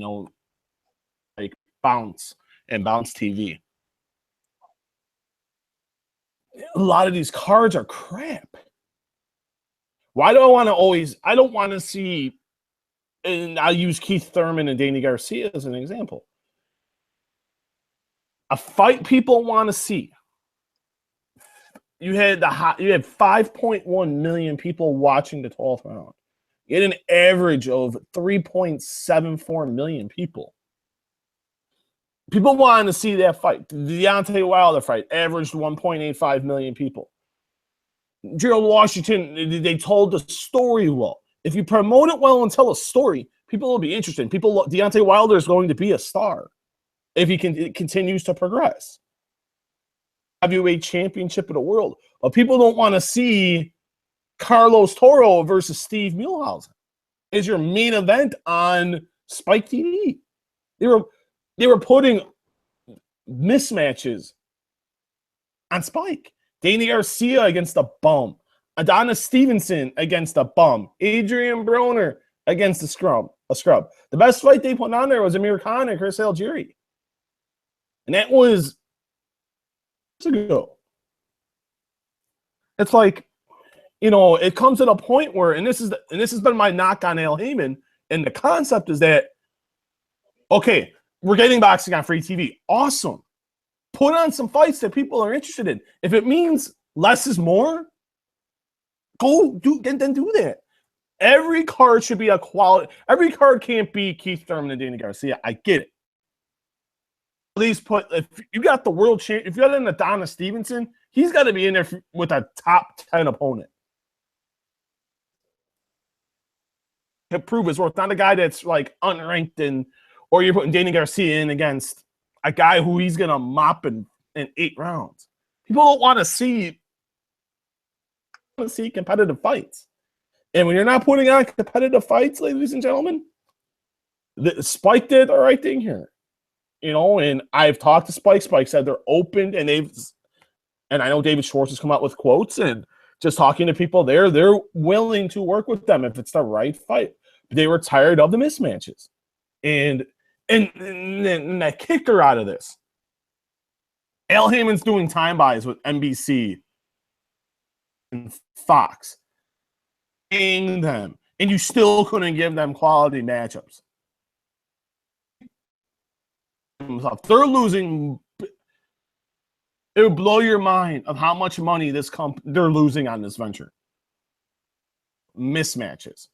like Bounce and Bounce TV. A lot of these cards are crap. Why do I don't want to see, and I'll use Keith Thurman and Danny Garcia as an example. A fight people want to see. You had 5.1 million people watching the 12th round. You had an average of 3.74 million people. People wanted to see that fight. The Deontay Wilder fight averaged 1.85 million people. Gerald Washington, they told the story well. If you promote it well and tell a story, People will be interested. Deontay Wilder is going to be a star if he continues to progress. Heavyweight championship of the world. But people don't want to see Carlos Toro versus Steve Muehlhausen is your main event on Spike TV. They were putting mismatches on Spike. Danny Garcia against a bum. Adonis Stevenson against a bum. Adrian Broner against a scrub. The best fight they put on there was Amir Khan and Chris Algieri. And that was years ago. It's like, it comes at a point where, and this has been my knock on Al Heyman, and the concept is that, okay, we're getting boxing on free TV. Awesome. Put on some fights that people are interested in. If it means less is more, then do that. Every card should be a quality. Every card can't be Keith Thurman and Danny Garcia. I get it. Please if you got the world champ, if you got an Adonis Stevenson, he's got to be in there with a top 10 opponent to prove his worth. Not a guy that's like unranked or you're putting Danny Garcia in against a guy who he's gonna mop in 8 rounds. People don't want to see competitive fights. And when you're not putting on competitive fights, ladies and gentlemen, Spike did the right thing here. And I've talked to Spike. Spike said they're open, and I know David Schwartz has come out with quotes and just talking to people there. They're willing to work with them if it's the right fight. They were tired of the mismatches. And the kicker out of this, Al Heyman's doing time buys with NBC and Fox. Paying them, and you still couldn't give them quality matchups. They're losing. It would blow your mind of how much money they're losing on this venture. Mismatches.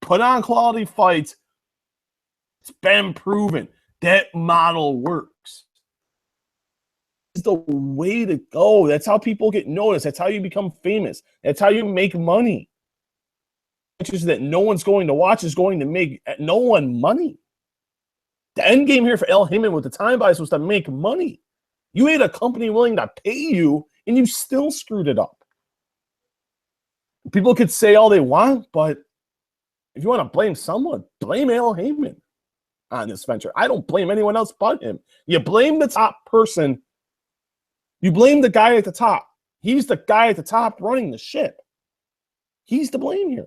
Put on quality fights. It's been proven that model works. It's the way to go. That's how people get noticed. That's how you become famous. That's how you make money. Matches that no one's going to watch is going to make no one money. The end game here for Al Heyman with the time buys was to make money. You had a company willing to pay you, and you still screwed it up. People could say all they want, but if you want to blame someone, blame Al Heyman on this venture. I don't blame anyone else but him. You blame the top person. You blame the guy at the top. He's the guy at the top running the ship. He's to blame here.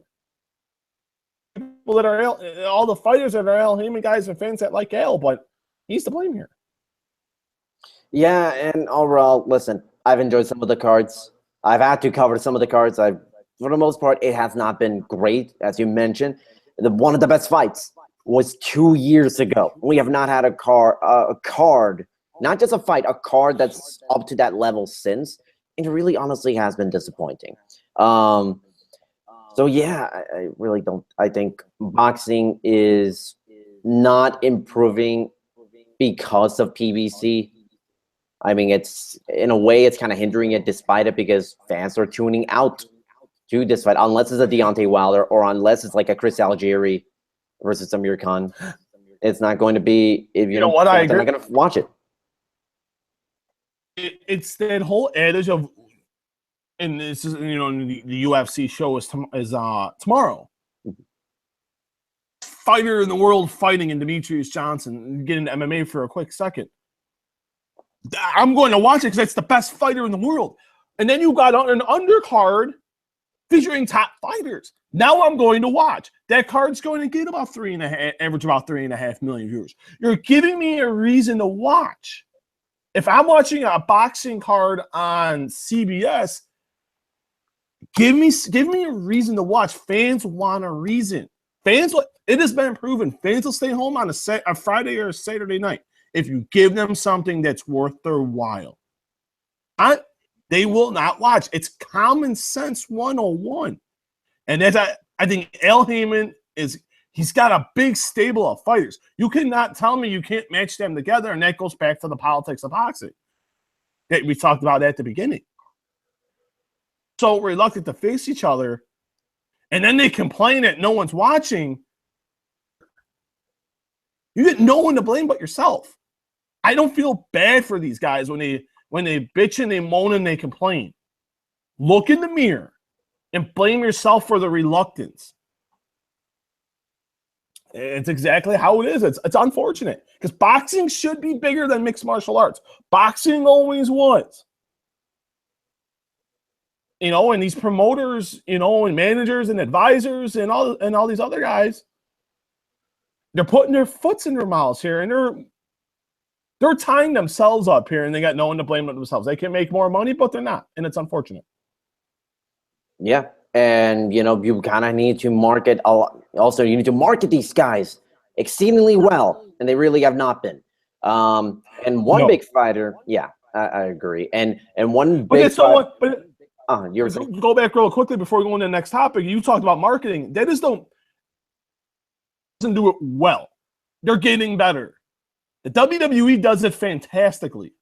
People that are all the fighters that are Al Heyman guys and fans that like Al, but he's to blame here. Yeah, and overall, listen, I've enjoyed some of the cards. I've had to cover some of the cards. For the most part, it has not been great, as you mentioned. One of the best fights was 2 years ago. We have not had a card. Not just a fight, a card that's up to that level since. And it really honestly has been disappointing. So, yeah, I really don't. I think boxing is not improving because of PBC. I mean, in a way, it's kind of hindering it despite it because fans are tuning out to this fight. Unless it's a Deontay Wilder or unless it's like a Chris Algieri versus Amir Khan. It's not going to be, if you know what, I agree. They're not going to watch it. It's that whole adage of, and this is, the UFC show is tomorrow. Fighter in the world fighting in Demetrius Johnson. Get into MMA for a quick second. I'm going to watch it because it's the best fighter in the world. And then you got an undercard featuring top fighters. Now I'm going to watch. That card's going to get about 3.5 million viewers. You're giving me a reason to watch. If I'm watching a boxing card on CBS, give me a reason to watch. Fans want a reason. It has been proven. Fans will stay home on a Friday or a Saturday night if you give them something that's worth their while. They will not watch. It's common sense 101. And I think Al Heyman he's got a big stable of fighters. You cannot tell me you can't match them together, and that goes back to the politics of boxing that we talked about at the beginning. So reluctant to face each other, and then they complain that no one's watching. You get no one to blame but yourself. I don't feel bad for these guys when they bitch and they moan and they complain. Look in the mirror and blame yourself for the reluctance. It's exactly how it is. It's unfortunate because boxing should be bigger than mixed martial arts. Boxing always was. And these promoters, and managers and advisors and all these other guys, they're putting their foots in their mouths here, and they're tying themselves up here, and they got no one to blame but themselves. They can make more money, but they're not, and it's unfortunate. Yeah, and you kind of need to market. Also, you need to market these guys exceedingly well, and they really have not been. And one big fighter, yeah, I agree. And one big fighter. Go back real quickly before we go into the next topic. You talked about marketing. They just doesn't do it well. They're getting better. The WWE does it fantastically.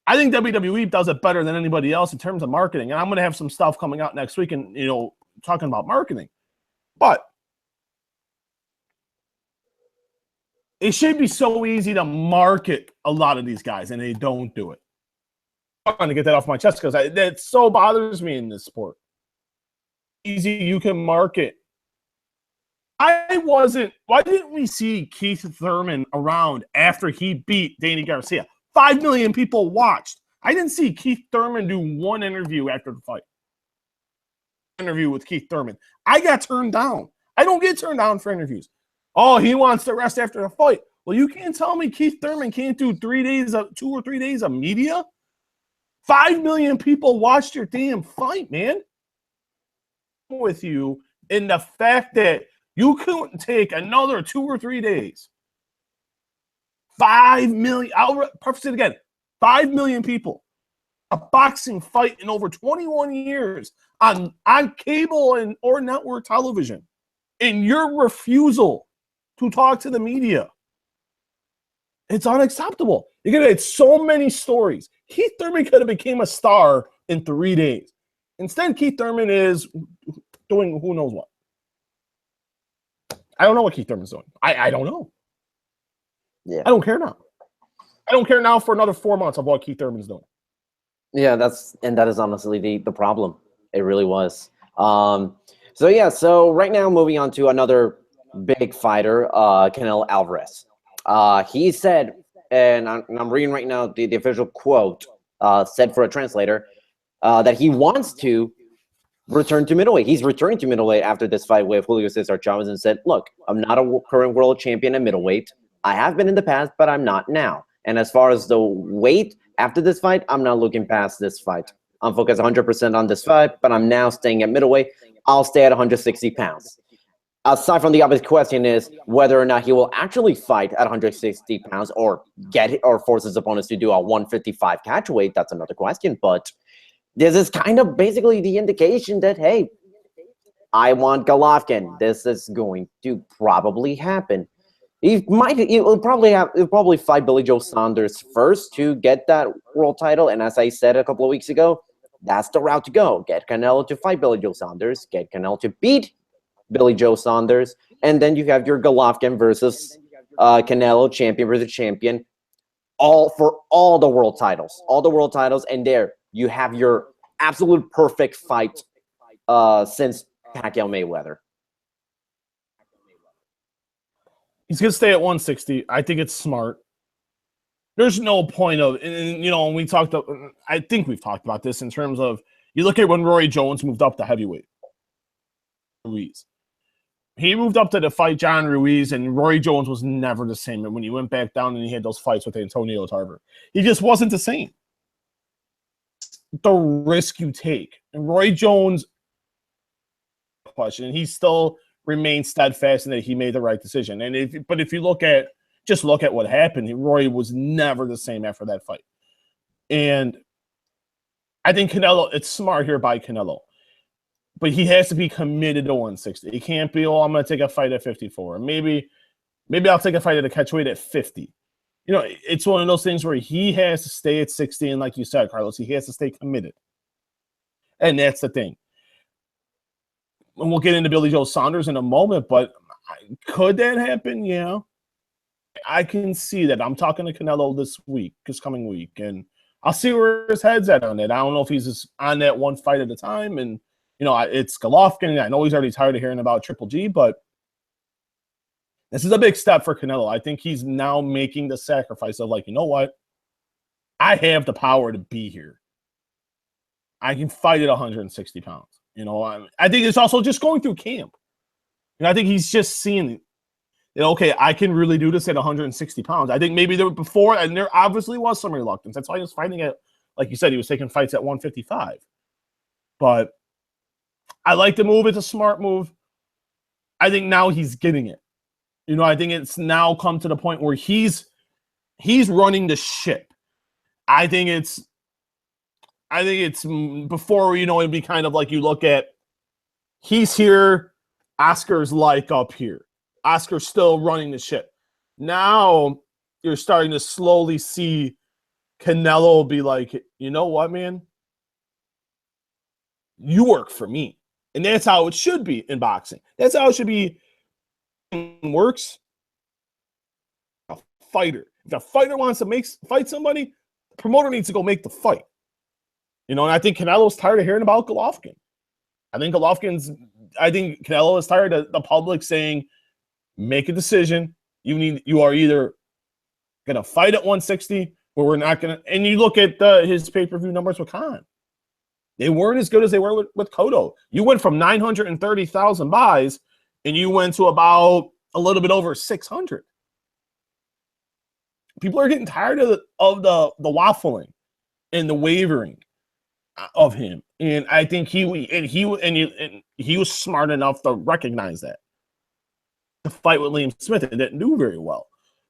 I think WWE does it better than anybody else in terms of marketing. And I'm going to have some stuff coming out next week and, talking about marketing. But it should be so easy to market a lot of these guys, and they don't do it. I'm trying to get that off my chest because that so bothers me in this sport. Easy you can market. Why didn't we see Keith Thurman around after he beat Danny Garcia? 5 million people watched. I didn't see Keith Thurman do one interview after the fight. Interview with Keith Thurman. I got turned down. I don't get turned down for interviews. Oh, he wants to rest after the fight. Well, you can't tell me Keith Thurman can't do 2 or 3 days of media. 5 million people watched your damn fight, man. With you in the fact that you couldn't take another 2 or 3 days. 5 million. I'll preface it again. 5 million people. A boxing fight in over 21 years on cable or network television. And your refusal to talk to the media. It's unacceptable. You're going to get so many stories. Keith Thurman could have became a star in 3 days. Instead, Keith Thurman is doing who knows what. I don't know what Keith Thurman's doing. I don't know. Yeah. I don't care now. I don't care now for another 4 months of what Keith Thurman's doing. Yeah, that is honestly the problem. It really was. So right now moving on to another big fighter, Canelo Alvarez. He said, and I'm reading right now the official quote, said for a translator, that he wants to return to middleweight. He's returning to middleweight after this fight with Julio Cesar Chavez and said, look, I'm not a current world champion at middleweight. I have been in the past, but I'm not now. And as far as the weight after this fight, I'm not looking past this fight. I'm focused 100% on this fight, but I'm now staying at middleweight. I'll stay at 160 pounds. Aside from the obvious question is whether or not he will actually fight at 160 pounds or force his opponents to do a 155 catch weight. That's another question. But this is kind of basically the indication that, hey, I want Golovkin. This is going to probably happen. He'll probably fight Billy Joe Saunders first to get that world title. And as I said a couple of weeks ago, that's the route to go. Get Canelo to fight Billy Joe Saunders. Get Canelo to beat Billy Joe Saunders. And then you have your Golovkin versus Canelo, champion versus champion, for all the world titles. All the world titles. And there you have your absolute perfect fight since Pacquiao Mayweather. He's going to stay at 160. I think it's smart. There's no point of, and we talked, I think we've talked about this in terms of, you look at when Roy Jones moved up to heavyweight. Ruiz. He moved up to fight John Ruiz, and Roy Jones was never the same. And when he went back down and he had those fights with Antonio Tarver, he just wasn't the same. The risk you take. And Roy Jones, question, he still remains steadfast in that he made the right decision. And if you look at what happened, Roy was never the same after that fight. And I think Canelo, it's smart here by Canelo. But he has to be committed to 160. He can't be, I'm going to take a fight at 54. Maybe I'll take a fight at a catchweight at 50. It's one of those things where he has to stay at 60. And like you said, Carlos, he has to stay committed. And that's the thing. And we'll get into Billy Joe Saunders in a moment, but could that happen? Yeah. I can see that. I'm talking to Canelo this coming week, and I'll see where his head's at on it. I don't know if he's just on that one fight at a time, and it's Golovkin. I know he's already tired of hearing about Triple G, but this is a big step for Canelo. I think he's now making the sacrifice of like, you know what? I have the power to be here. I can fight at 160 pounds. I think it's also just going through camp. I think he's just seeing, okay, I can really do this at 160 pounds. I think maybe there before, and there obviously was some reluctance. That's why he was fighting at, like you said, he was taking fights at 155. But I like the move. It's a smart move. I think now he's getting it. I think it's now come to the point where he's running the ship. I think it's before, it'd be kind of like you look at, he's here, Oscar's like up here. Oscar's still running the ship. Now you're starting to slowly see Canelo be like, you know what, man? You work for me. And that's how it should be in boxing. That's how it should be. Works. A fighter. If a fighter wants to fight somebody, the promoter needs to go make the fight. And I think Canelo's tired of hearing about Golovkin. I think Canelo is tired of the public saying, make a decision. You are either gonna fight at 160 or we're not gonna. And you look at his pay-per-view numbers with Khan. They weren't as good as they were with Cotto. You went from 930,000 buys and you went to about a little bit over 600. People are getting tired of the waffling and the wavering of him. And I think he was smart enough to recognize that. The fight with Liam Smith and didn't do very well.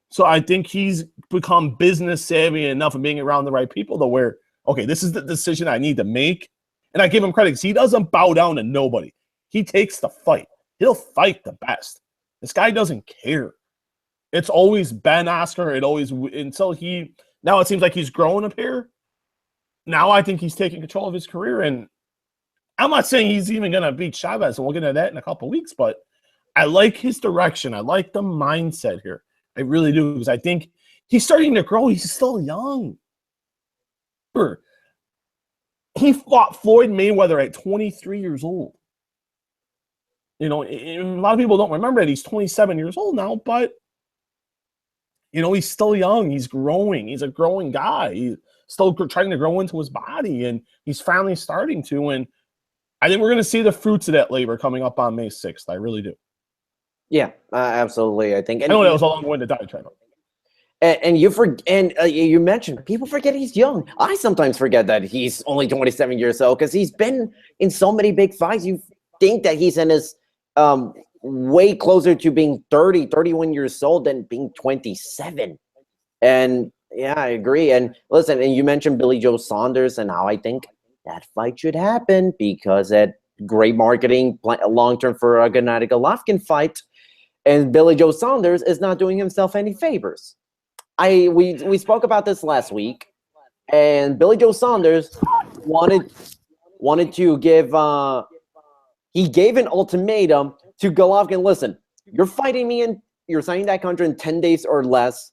So I think he's become business savvy enough of being around the right people to where, okay, this is the decision I need to make. And I give him credit because he doesn't bow down to nobody. He takes the fight. He'll fight the best. This guy doesn't care. It's always been Oscar. Now it seems like he's growing up here. Now I think he's taking control of his career. And I'm not saying he's even going to beat Chavez, and we'll get into that in a couple of weeks, but I like his direction. I like the mindset here. I really do, because I think he's starting to grow. He's still young. He fought Floyd Mayweather at 23 years old. A lot of people don't remember that he's 27 years old now, but, he's still young. He's growing. He's a growing guy. He's still trying to grow into his body, and he's finally starting to. And I think we're going to see the fruits of that labor coming up on May 6th. I really do. Yeah, absolutely. I think. I know that was a long-winded diatribe. And you mentioned people forget he's young. I sometimes forget that he's only 27 years old because he's been in so many big fights. You think that he's in his way closer to being 30, 31 years old than being 27. And yeah, I agree. And listen, and you mentioned Billy Joe Saunders and how I think that fight should happen because that great marketing long-term for a Gennady Golovkin fight. And Billy Joe Saunders is not doing himself any favors. We spoke about this last week, and Billy Joe Saunders wanted to give he gave an ultimatum to Golovkin. Listen, you're fighting me and you're signing that contract in 10 days or less,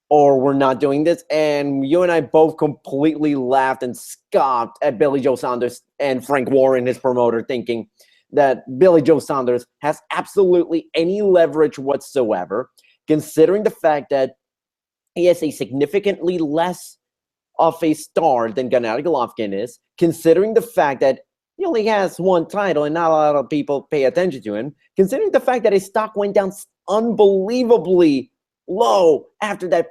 or we're not doing this. And you and I both completely laughed and scoffed at Billy Joe Saunders and Frank Warren, his promoter, thinking that Billy Joe Saunders has absolutely any leverage whatsoever, considering the fact that he has a significantly less of a star than Gennady Golovkin is, considering the fact that he only has one title and not a lot of people pay attention to him, considering the fact that his stock went down unbelievably low after that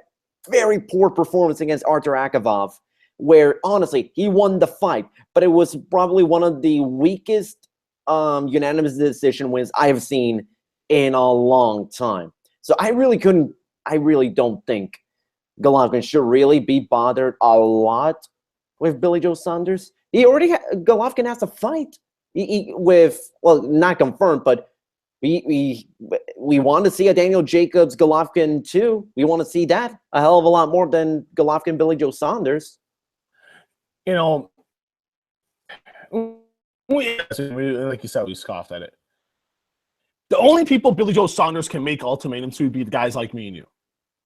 very poor performance against Artur Akavov, where honestly, he won the fight, but it was probably one of the weakest unanimous decision wins I have seen in a long time. So I really don't think Golovkin should really be bothered a lot with Billy Joe Saunders. Golovkin has a fight not confirmed, but we want to see a Daniel Jacobs Golovkin too. We want to see that a hell of a lot more than Golovkin Billy Joe Saunders. Like you said, we scoffed at it. The only people Billy Joe Saunders can make ultimatums to would be the guys like me and you.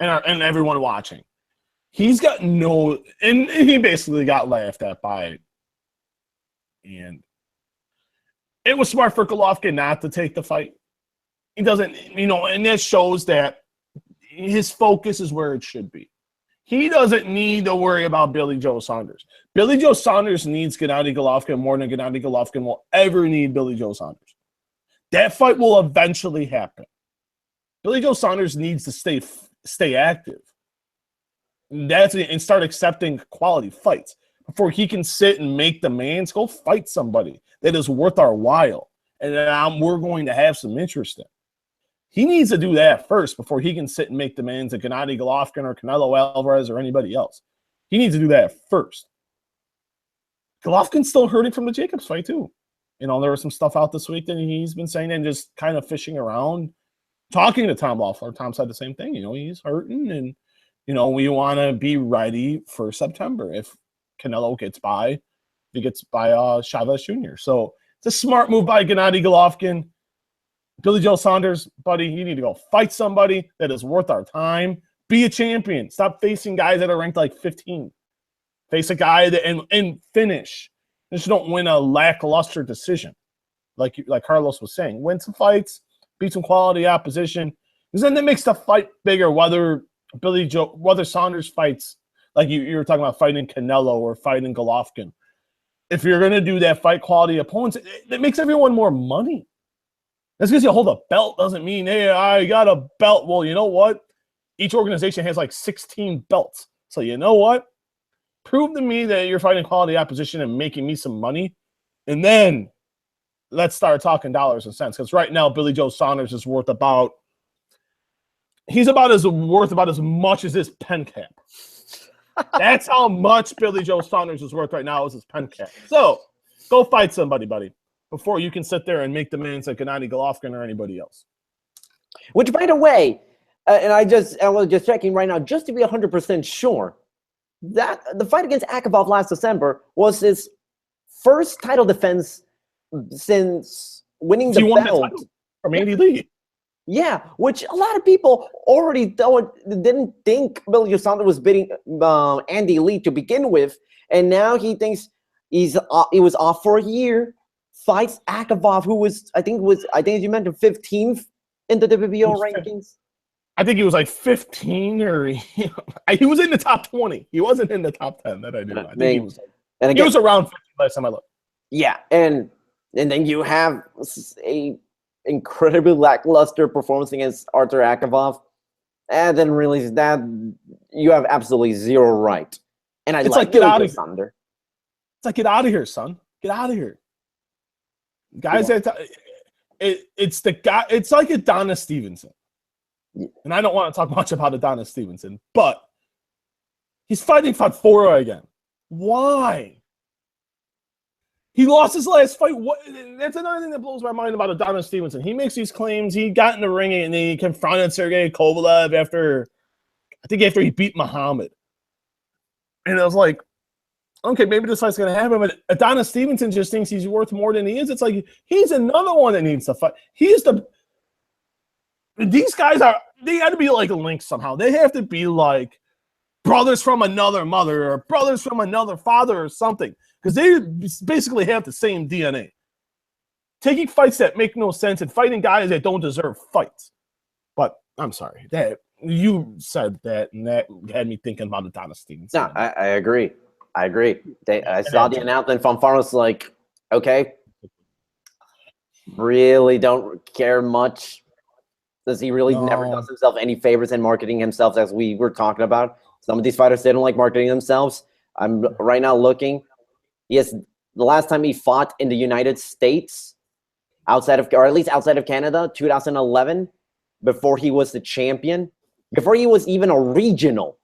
and everyone watching. He's got no, and he basically got laughed at by it. And it was smart for Golovkin not to take the fight. He doesn't, and that shows that his focus is where it should be. He doesn't need to worry about Billy Joe Saunders. Billy Joe Saunders needs Gennady Golovkin more than Gennady Golovkin will ever need Billy Joe Saunders. That fight will eventually happen. Billy Joe Saunders needs to stay active. And start accepting quality fights before he can sit and make demands. Go fight somebody that is worth our while, and we're going to have some interest in. He needs to do that first before he can sit and make demands at Gennady Golovkin or Canelo Alvarez or anybody else. He needs to do that first. Golovkin's still hurting from the Jacobs fight too. There was some stuff out this week that he's been saying and just kind of fishing around, talking to Tom Loeffler. Tom said the same thing. He's hurting, and we want to be ready for September if Canelo gets by. If he gets by Chavez Jr. So it's a smart move by Gennady Golovkin. Billy Joe Saunders, buddy, you need to go fight somebody that is worth our time. Be a champion. Stop facing guys that are ranked like 15. Face a guy that and finish. Just don't win a lackluster decision, like Carlos was saying. Win some fights, beat some quality opposition, because then that makes the fight bigger. Whether Saunders fights, like you were talking about fighting Canelo or fighting Golovkin. If you're gonna do that, fight quality opponents, it makes everyone more money. That's because you hold a belt doesn't mean, hey, I got a belt. Well, you know what? Each organization has like 16 belts. So you know what? Prove to me that you're fighting quality opposition and making me some money. And then let's start talking dollars and cents. Because right now, Billy Joe Saunders is worth about as much as his pen cap. That's how much Billy Joe Saunders is worth right now, is his pen cap. So go fight somebody, buddy, before you can sit there and make demands like Gennady Golovkin or anybody else. Which, by the way, and I was just checking right now, just to be 100% sure, that the fight against Akavov last December was his first title defense since winning the belt from Andy Lee. Yeah, which a lot of people already didn't think Billy Joe Saunders was beating Andy Lee to begin with, and now he thinks he was off for a year. Fights Akavov, who was I think you mentioned 15th in the WBO rankings. I think he was like 15, or he was in the top 20. He wasn't in the top 10 that I knew. I think he was. And again, he was around 50 last time I looked. Yeah, and then you have a incredibly lackluster performance against Artur Akavov, and then realize that you have absolutely zero right. And it's like, get out of here. It's like, get out of here, son. Get out of here. Guys, it's the guy. It's like Adonis Stevenson. Yeah. And I don't want to talk much about Adonis Stevenson, but he's fighting Toro again. Why? He lost his last fight. That's another thing that blows my mind about Adonis Stevenson. He makes these claims. He got in the ring and he confronted Sergey Kovalev after he beat Muhammad. And I was like, okay, maybe this fight's going to happen. But Adonis Stevenson just thinks he's worth more than he is. It's like he's another one that needs to fight. These guys they got to be like linked somehow. They have to be like brothers from another mother or brothers from another father or something. Because they basically have the same DNA. Taking fights that make no sense and fighting guys that don't deserve fights. But I'm sorry. That you said that, and that had me thinking about Adonis Stevenson. No, I agree. I saw the announcement from Farmers like, okay, really don't care much. Does he really never does himself any favors in marketing himself, as we were talking about? Some of these fighters, they don't like marketing themselves. I'm right now looking. Yes, the last time he fought in the United States, outside of Canada, 2011, before he was the champion, before he was even a regional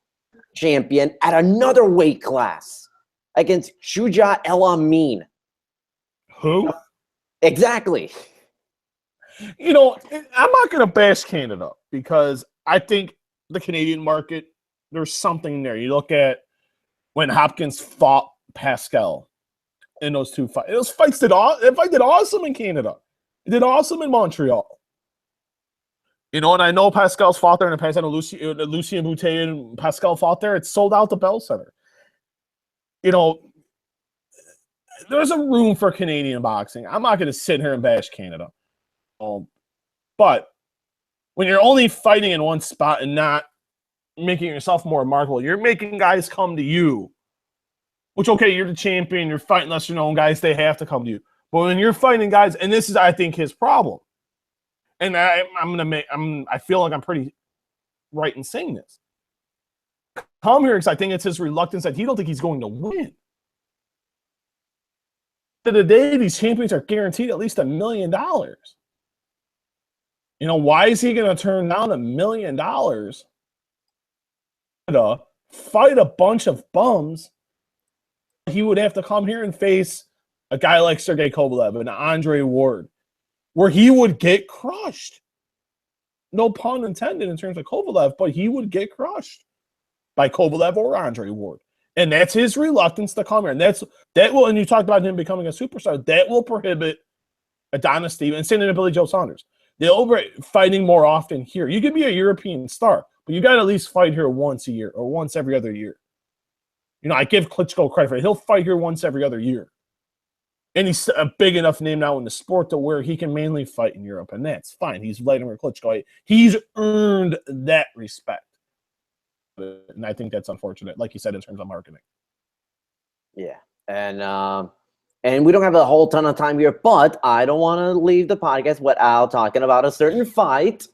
champion at another weight class against Shuja El Amin. Who? Exactly. I'm not going to bash Canada because I think the Canadian market, there's something there. You look at when Hopkins fought Pascal in those two fights. Those fights did awesome in Canada. It did awesome in Montreal. You know, and I know Pascal's fought there in the past. I know Lucien Boutet and Pascal fought there. It's sold out the Bell Center. You know, there's a room for Canadian boxing. I'm not going to sit here and bash Canada. But when you're only fighting in one spot and not making yourself more remarkable, you're making guys come to you. Which, okay, you're the champion. You're fighting lesser-known guys. They have to come to you. But when you're fighting guys, and this is, I think, his problem. And I feel like I'm pretty right in saying this. Come here because I think it's his reluctance that he don't think he's going to win. To the day, these champions are guaranteed at least $1 million. You know, why is he going to turn down $1 million to fight a bunch of bums? He would have to come here and face a guy like Sergey Kovalev and Andre Ward, where he would get crushed. No pun intended in terms of Kovalev, but he would get crushed by Kovalev or Andre Ward. And that's his reluctance to come here. And that will, and you talked about him becoming a superstar, that will prohibit Adonis Stevens and same thing to Billy Joe Saunders. They'll be fighting more often here. You could be a European star, but you got to at least fight here once a year or once every other year. You know, I give Klitschko credit for it. He'll fight here once every other year. And he's a big enough name now in the sport to where he can mainly fight in Europe, and that's fine. He's Vladimir Klitschko. He's earned that respect. And I think that's unfortunate, like you said, in terms of marketing. Yeah. And we don't have a whole ton of time here, but I don't want to leave the podcast without talking about a certain fight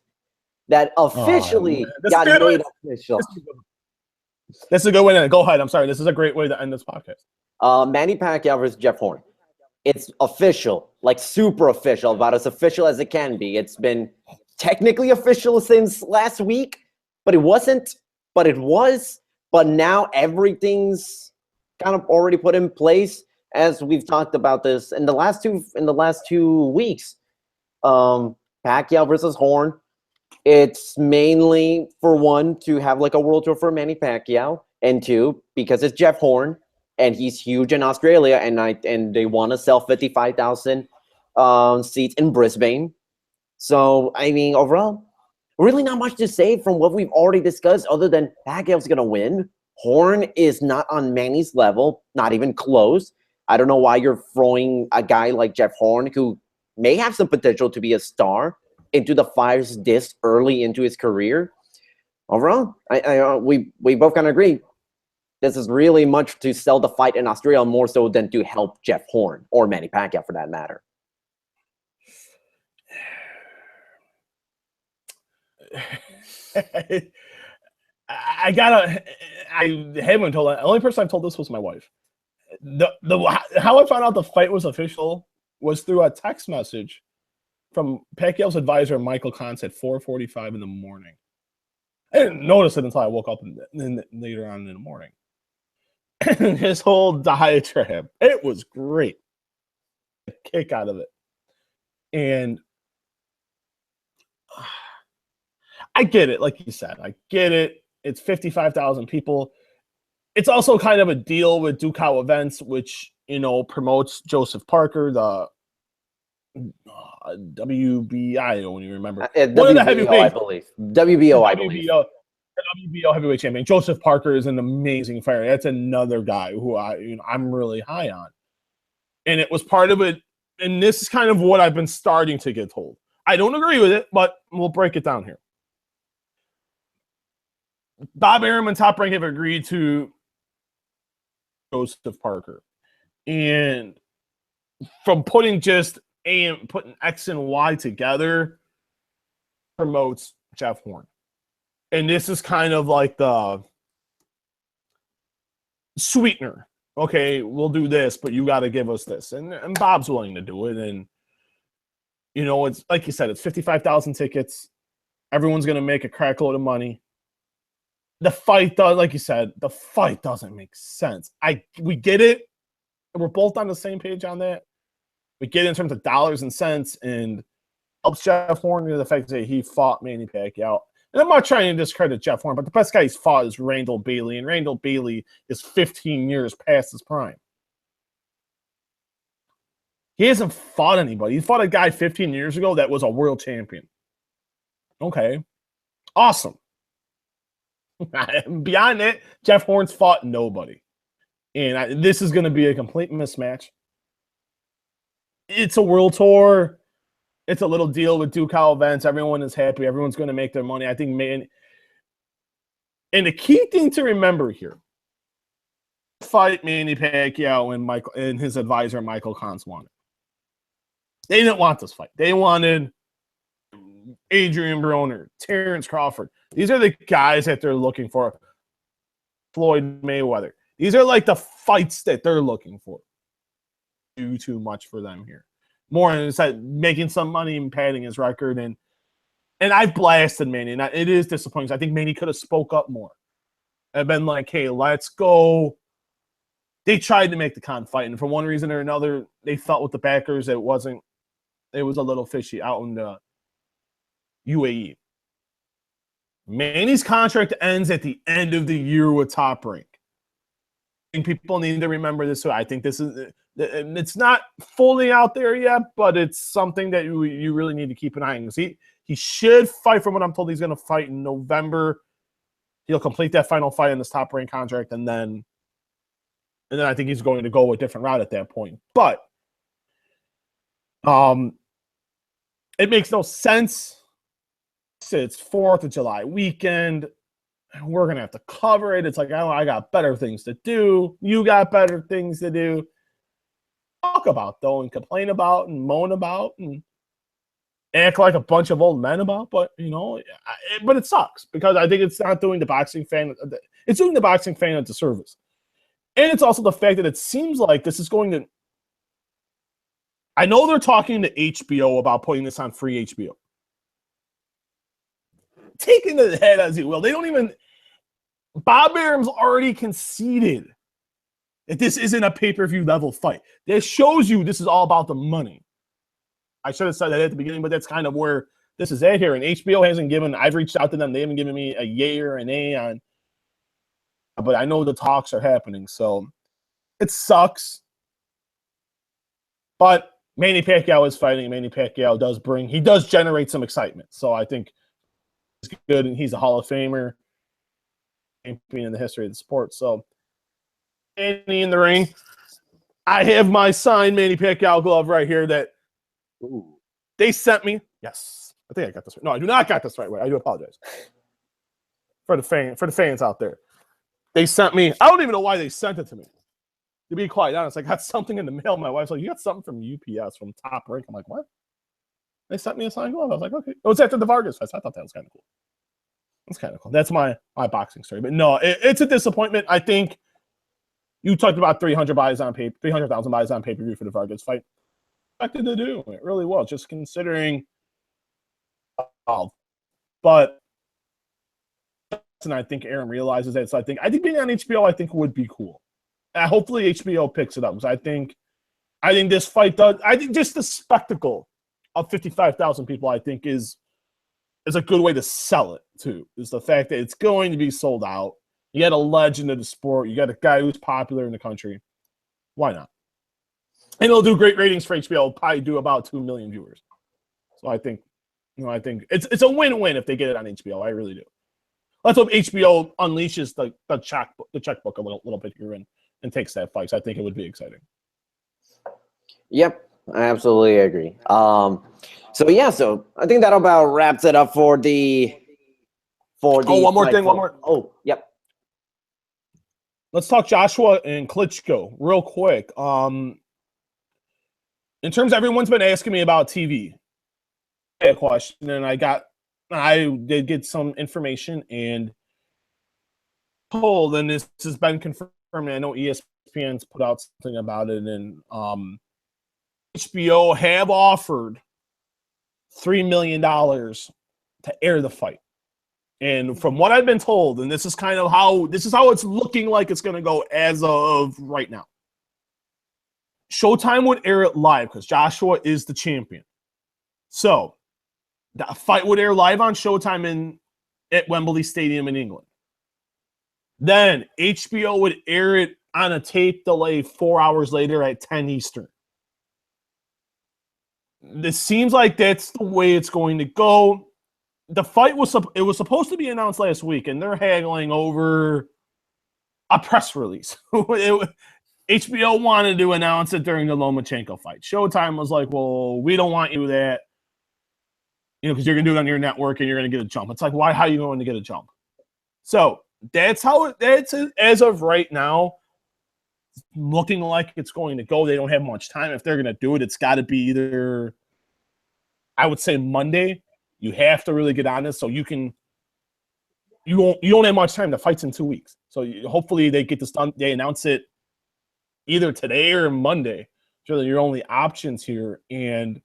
that officially got made official. This is a good way to go ahead. I'm sorry. This is a great way to end this podcast. Manny Pacquiao versus Jeff Horn. It's official, like super official, about as official as it can be. It's been technically official since last week, but it wasn't. But it was. But now everything's kind of already put in place, as we've talked about this in the last 2 weeks. Pacquiao versus Horn. It's mainly, for one, to have like a world tour for Manny Pacquiao, and two, because it's Jeff Horn. And he's huge in Australia, and they want to sell 55,000 seats in Brisbane. So, I mean, overall, really not much to say from what we've already discussed other than Pacquiao's going to win. Horn is not on Manny's level, not even close. I don't know why you're throwing a guy like Jeff Horn, who may have some potential to be a star, into the fires this early into his career. Overall, we both kind of agree. This is really much to sell the fight in Australia more so than to help Jeff Horn or Manny Pacquiao for that matter. I haven't told. The only person I've told this was my wife. How I found out the fight was official was through a text message from Pacquiao's advisor, Michael Kantz, at 4:45 in the morning. I didn't notice it until I woke up later on in the morning. His whole diatribe, it was great. A kick out of it. And I get it, like you said. I get it. It's 55,000 people. It's also kind of a deal with Ducal Events, which, you know, promotes Joseph Parker, the WBI, I don't even remember. WBO, I believe. WBO, I believe. WBO heavyweight champion. Joseph Parker is an amazing fighter. That's another guy who I'm really high on. And it was part of it. And this is kind of what I've been starting to get told. I don't agree with it, but we'll break it down here. Bob Arum and Top Rank have agreed to Joseph Parker. And from putting just putting X and Y together promotes Jeff Horn. And this is kind of like the sweetener. Okay, we'll do this, but you got to give us this. And Bob's willing to do it. And, you know, it's like you said, it's 55,000 tickets. Everyone's going to make a crack load of money. The fight does, like you said, the fight doesn't make sense. We get it. We're both on the same page on that. We get it in terms of dollars and cents, and helps Jeff Horn to the fact that he fought Manny Pacquiao. And I'm not trying to discredit Jeff Horn, but the best guy he's fought is Randall Bailey, and Randall Bailey is 15 years past his prime. He hasn't fought anybody. He fought a guy 15 years ago that was a world champion. Okay. Awesome. Beyond that, Jeff Horn's fought nobody. And this is going to be a complete mismatch. It's a world tour. It's a little deal with Ducal events. Everyone is happy. Everyone's going to make their money. I think, man. And the key thing to remember here, fight Manny Pacquiao and his advisor Michael Kans wanted. They didn't want this fight. They wanted Adrian Broner, Terrence Crawford. These are the guys that they're looking for. Floyd Mayweather. These are like the fights that they're looking for. Too much for them here. More inside making some money and padding his record. And I've blasted Manny. And it is disappointing. I think Manny could have spoke up more. I've been like, hey, let's go. They tried to make the Khan fight. And for one reason or another, they felt with the backers it was a little fishy out in the UAE. Manny's contract ends at the end of the year with Top Rank. I think people need to remember this. I think this is, it's not fully out there yet, but it's something that you really need to keep an eye on. He should fight, from what I'm told, he's going to fight in November. He'll complete that final fight in this Top Rank contract, and then I think he's going to go a different route at that point. But it makes no sense. It's 4th of July weekend. We're going to have to cover it. It's like, I got better things to do. You got better things to do. Talk about, though, and complain about and moan about and act like a bunch of old men about. But, but it sucks because I think it's not doing the boxing fan. It's doing the boxing fan a disservice. And it's also the fact that it seems like this is going to. I know they're talking to HBO about putting this on free HBO. Take it to the head as you will. They don't even. Bob Arum's already conceded that this isn't a pay-per-view level fight. This shows you this is all about the money. I should have said that at the beginning, but that's kind of where this is at here. And HBO hasn't given. I've reached out to them. They haven't given me a yay or an A on. But I know the talks are happening, so it sucks. But Manny Pacquiao is fighting. Manny Pacquiao does generate some excitement. So I think he's good, and he's a Hall of Famer, champion in the history of the sport. So Manny in the ring. I have my signed Manny Pacquiao glove right here that they sent me. Yes, I think I got this right. No, I do not got this right way. I do apologize for the fans out there. They sent me. I don't even know why they sent it to me. To be quite honest, I got something in the mail. My wife's like, "You got something from UPS from Top Rank." I'm like, "What?" They sent me a signed glove. I was like, "Okay." It was after the Vargas Fest. I thought that was kind of cool. That's kind of cool. That's my boxing story. But no, it's a disappointment. I think you talked about 300,000 buys on pay-per-view for the Vargas fight. Expected to do it really well, just considering. But. And I think Aaron realizes that. So I think being on HBO, I think would be cool. Hopefully HBO picks it up because I think this fight does. I think just the spectacle of 55,000 people, I think is a good way to sell it too. Is the fact that it's going to be sold out. You got a legend of the sport. You got a guy who's popular in the country. Why not? And it'll do great ratings for HBO. It'll probably do about 2 million viewers. So I think it's a win-win if they get it on HBO. I really do. Let's hope HBO unleashes the checkbook a little bit here and takes that fight. So I think it would be exciting. Yep, I absolutely agree. So I think that about wraps it up for the. One more. Oh, yep. Let's talk Joshua and Klitschko real quick. In terms, everyone's been asking me about TV. A question, and I did get some information and told, and this has been confirmed. I know ESPN's put out something about it, and HBO have offered $3 million to air the fight. And from what I've been told, and this is how it's looking like it's going to go as of right now. Showtime would air it live because Joshua is the champion. So the fight would air live on Showtime at Wembley Stadium in England. Then HBO would air it on a tape delay 4 hours later at 10 Eastern. This seems like that's the way it's going to go. the fight was supposed to be announced last week, and they're haggling over a press release. HBO wanted to announce it during the Lomachenko fight. Showtime was like, well, we don't want you to do that, because you're going to do it on your network and you're going to get a jump. It's like, why? How are you going to get a jump? So that's as of right now, looking like it's going to go. They don't have much time. If they're going to do it, it's got to be either, I would say, Monday. You have to really get on this so you don't have much time. The fight's in 2 weeks. So hopefully they get this done. They announce it either today or Monday. So your only options here. And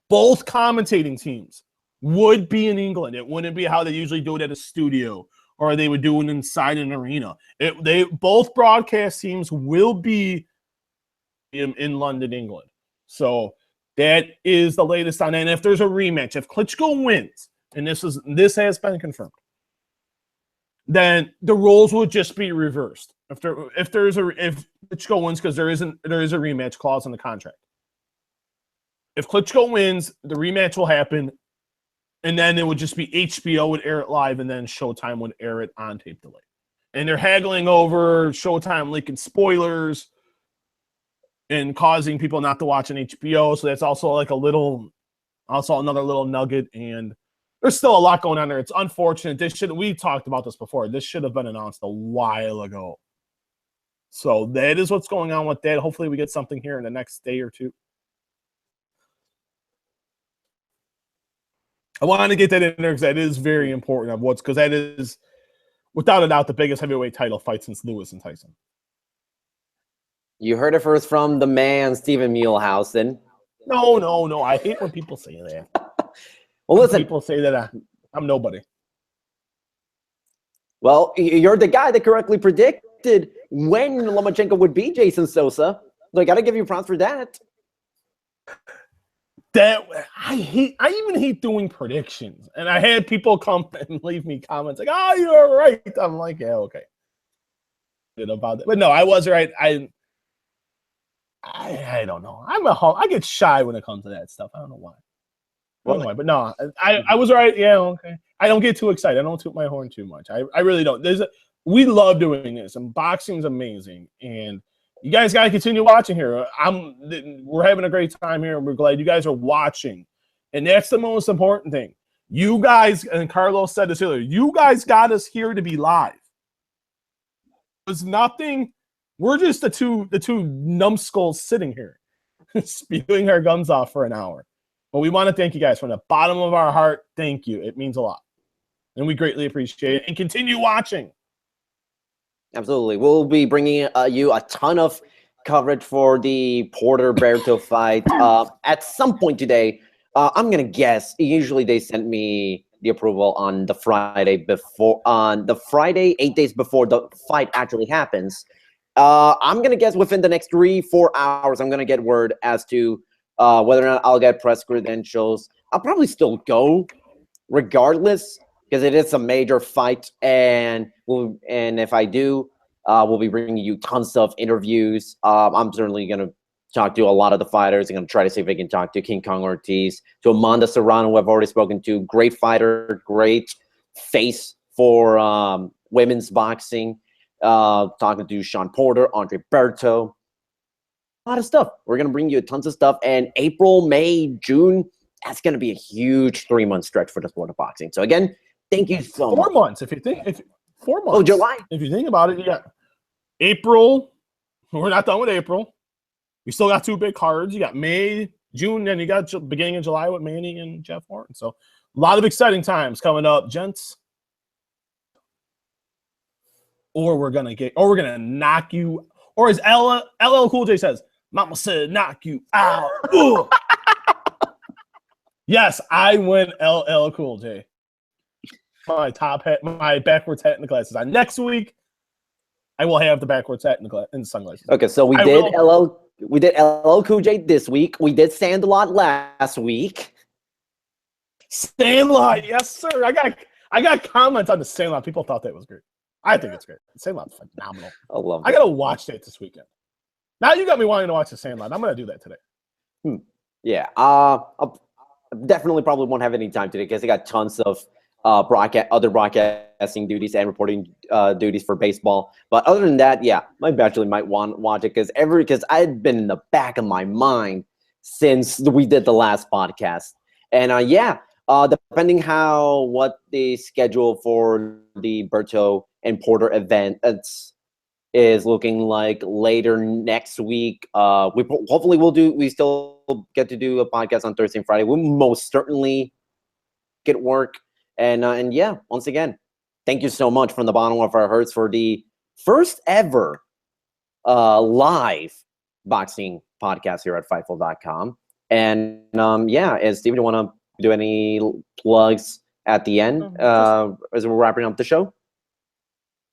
both commentating teams would be in England. It wouldn't be how they usually do it at a studio or they would do it inside an arena. Both broadcast teams will be in London, England. So that is the latest on that. And if there's a rematch, if Klitschko wins, and this has been confirmed, then the roles would just be reversed. If Klitschko wins, because there is a rematch clause in the contract. If Klitschko wins, the rematch will happen, and then it would just be HBO would air it live, and then Showtime would air it on tape delay. And they're haggling over Showtime leaking spoilers and causing people not to watch on HBO. So that's also another little nugget. And there's still a lot going on there. It's unfortunate. We talked about this before. This should have been announced a while ago. So that is what's going on with that. Hopefully we get something here in the next day or two. I wanted to get that in there because that is very important because that is, without a doubt, the biggest heavyweight title fight since Lewis and Tyson. You heard it first from the man, Stephen Muehlhausen. No. I hate when people say that. Well, listen. People say that I'm nobody. Well, you're the guy that correctly predicted when Lomachenko would be Jason Sosa. So I got to give you props for that. I even hate doing predictions. And I had people come and leave me comments like, "Oh, you're right." I'm like, "Yeah, okay." About that. But no, I was right. I don't know. I get shy when it comes to that stuff. I don't know why. But no, I was right. Yeah, okay. I don't get too excited. I don't toot my horn too much. I really don't. We love doing this, and boxing's amazing. And you guys got to continue watching here. We're having a great time here, and we're glad you guys are watching. And that's the most important thing. You guys, and Carlos said this earlier, you guys got us here to be live. There's nothing. We're just the two numbskulls sitting here, spewing our guns off for an hour. But we want to thank you guys from the bottom of our heart. Thank you. It means a lot. And we greatly appreciate it. And continue watching. Absolutely. We'll be bringing you a ton of coverage for the Porter-Berto fight at some point today. I'm going to guess. Usually they send me the approval on the Friday 8 days before the fight actually happens. I'm going to guess within the next 3-4 hours, I'm going to get word as to whether or not I'll get press credentials. I'll probably still go regardless because it is a major fight. And if I do, we'll be bringing you tons of interviews. I'm certainly going to talk to a lot of the fighters. I'm going to try to see if I can talk to King Kong Ortiz, to Amanda Serrano, who I've already spoken to. Great fighter, great face for women's boxing. Talking to Sean Porter, Andre Berto. A lot of stuff. We're going to bring you tons of stuff. And April, May, June, that's going to be a huge 3-month stretch for the sport of boxing. So again, thank you so much. 4 months, 4 months. Oh, July. If you think about it, you got April. We're not done with April. We still got 2 big cards. You got May, June, and you got beginning of July with Manny and Jeff Horton. So a lot of exciting times coming up, gents. Or we're gonna knock you, or as LL Cool J says, Mama said knock you out. Yes, I went LL Cool J. My top hat, my backwards hat and the glasses on. Next week, I will have the backwards hat and the sunglasses. Okay, so we did LL Cool J this week. We did Sandlot last week. Sandlot, yes, sir. I got comments on the Sandlot. People thought that was great. I think it's great. Sandlot's phenomenal. I gotta watch that this weekend. Now you got me wanting to watch the Sandlot. I'm gonna do that today. Yeah. definitely probably won't have any time today because I got tons of other broadcasting duties and reporting duties for baseball. But other than that, yeah, I actually might watch it because I had been in the back of my mind since we did the last podcast. And depending what the schedule for the Berto and Porter event is looking like later next week. Hopefully we still get to do a podcast on Thursday and Friday. We'll most certainly get work. And yeah, once again, thank you so much from the bottom of our hearts for the first ever live boxing podcast here at Fightful.com. And Steven, do you want to do any plugs at the end as we're wrapping up the show?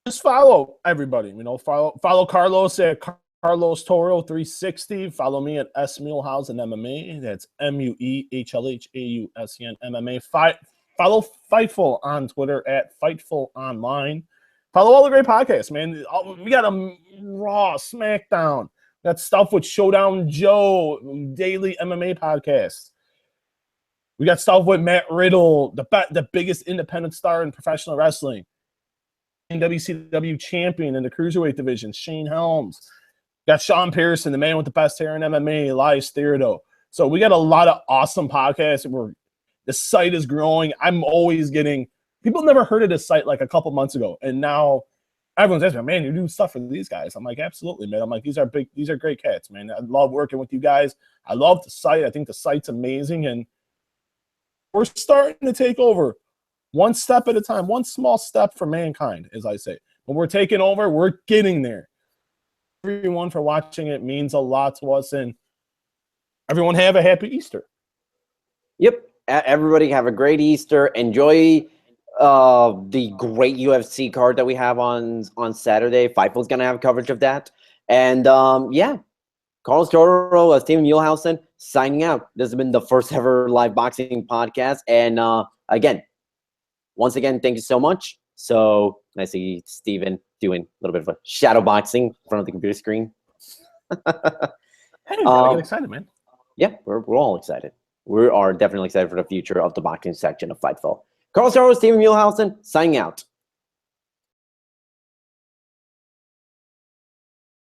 Just follow everybody. Follow Carlos at Carlos Toro 360. Follow me at S Muehlhausen MMA. That's Muehlhausen MMA. Follow Fightful on Twitter at Fightful Online. Follow all the great podcasts, man. We got a Raw, SmackDown. Got stuff with Showdown Joe, daily MMA podcast. We got stuff with Matt Riddle, the biggest independent star in professional wrestling. WCW champion in the cruiserweight division, Shane Helms. Got Sean Pearson, the man with the best hair in MMA, Elias Theodo. So we got a lot of awesome podcasts. The site is growing. I'm always getting people never heard of this site like a couple months ago, and now everyone's asking, man, you do stuff for these guys. I'm like, absolutely, man. I'm like, these are great cats, man. I love working with you guys. I love the site. I think the site's amazing, and we're starting to take over. One step at a time, one small step for mankind, as I say. When we're taking over, we're getting there. Everyone for watching it means a lot to us, and everyone have a happy Easter. Yep. Everybody have a great Easter. Enjoy the great UFC card that we have on Saturday. Fightful's going to have coverage of that. And Carlos Toro, Steven Muehlhausen signing out. This has been the first ever live boxing podcast. And once again, thank you so much. So I see Steven doing a little bit of a shadow boxing in front of the computer screen. Hey, I get excited, man. Yeah, we're all excited. We are definitely excited for the future of the boxing section of Fightful. Carlos Toro, Steven Muehlhausen, signing out.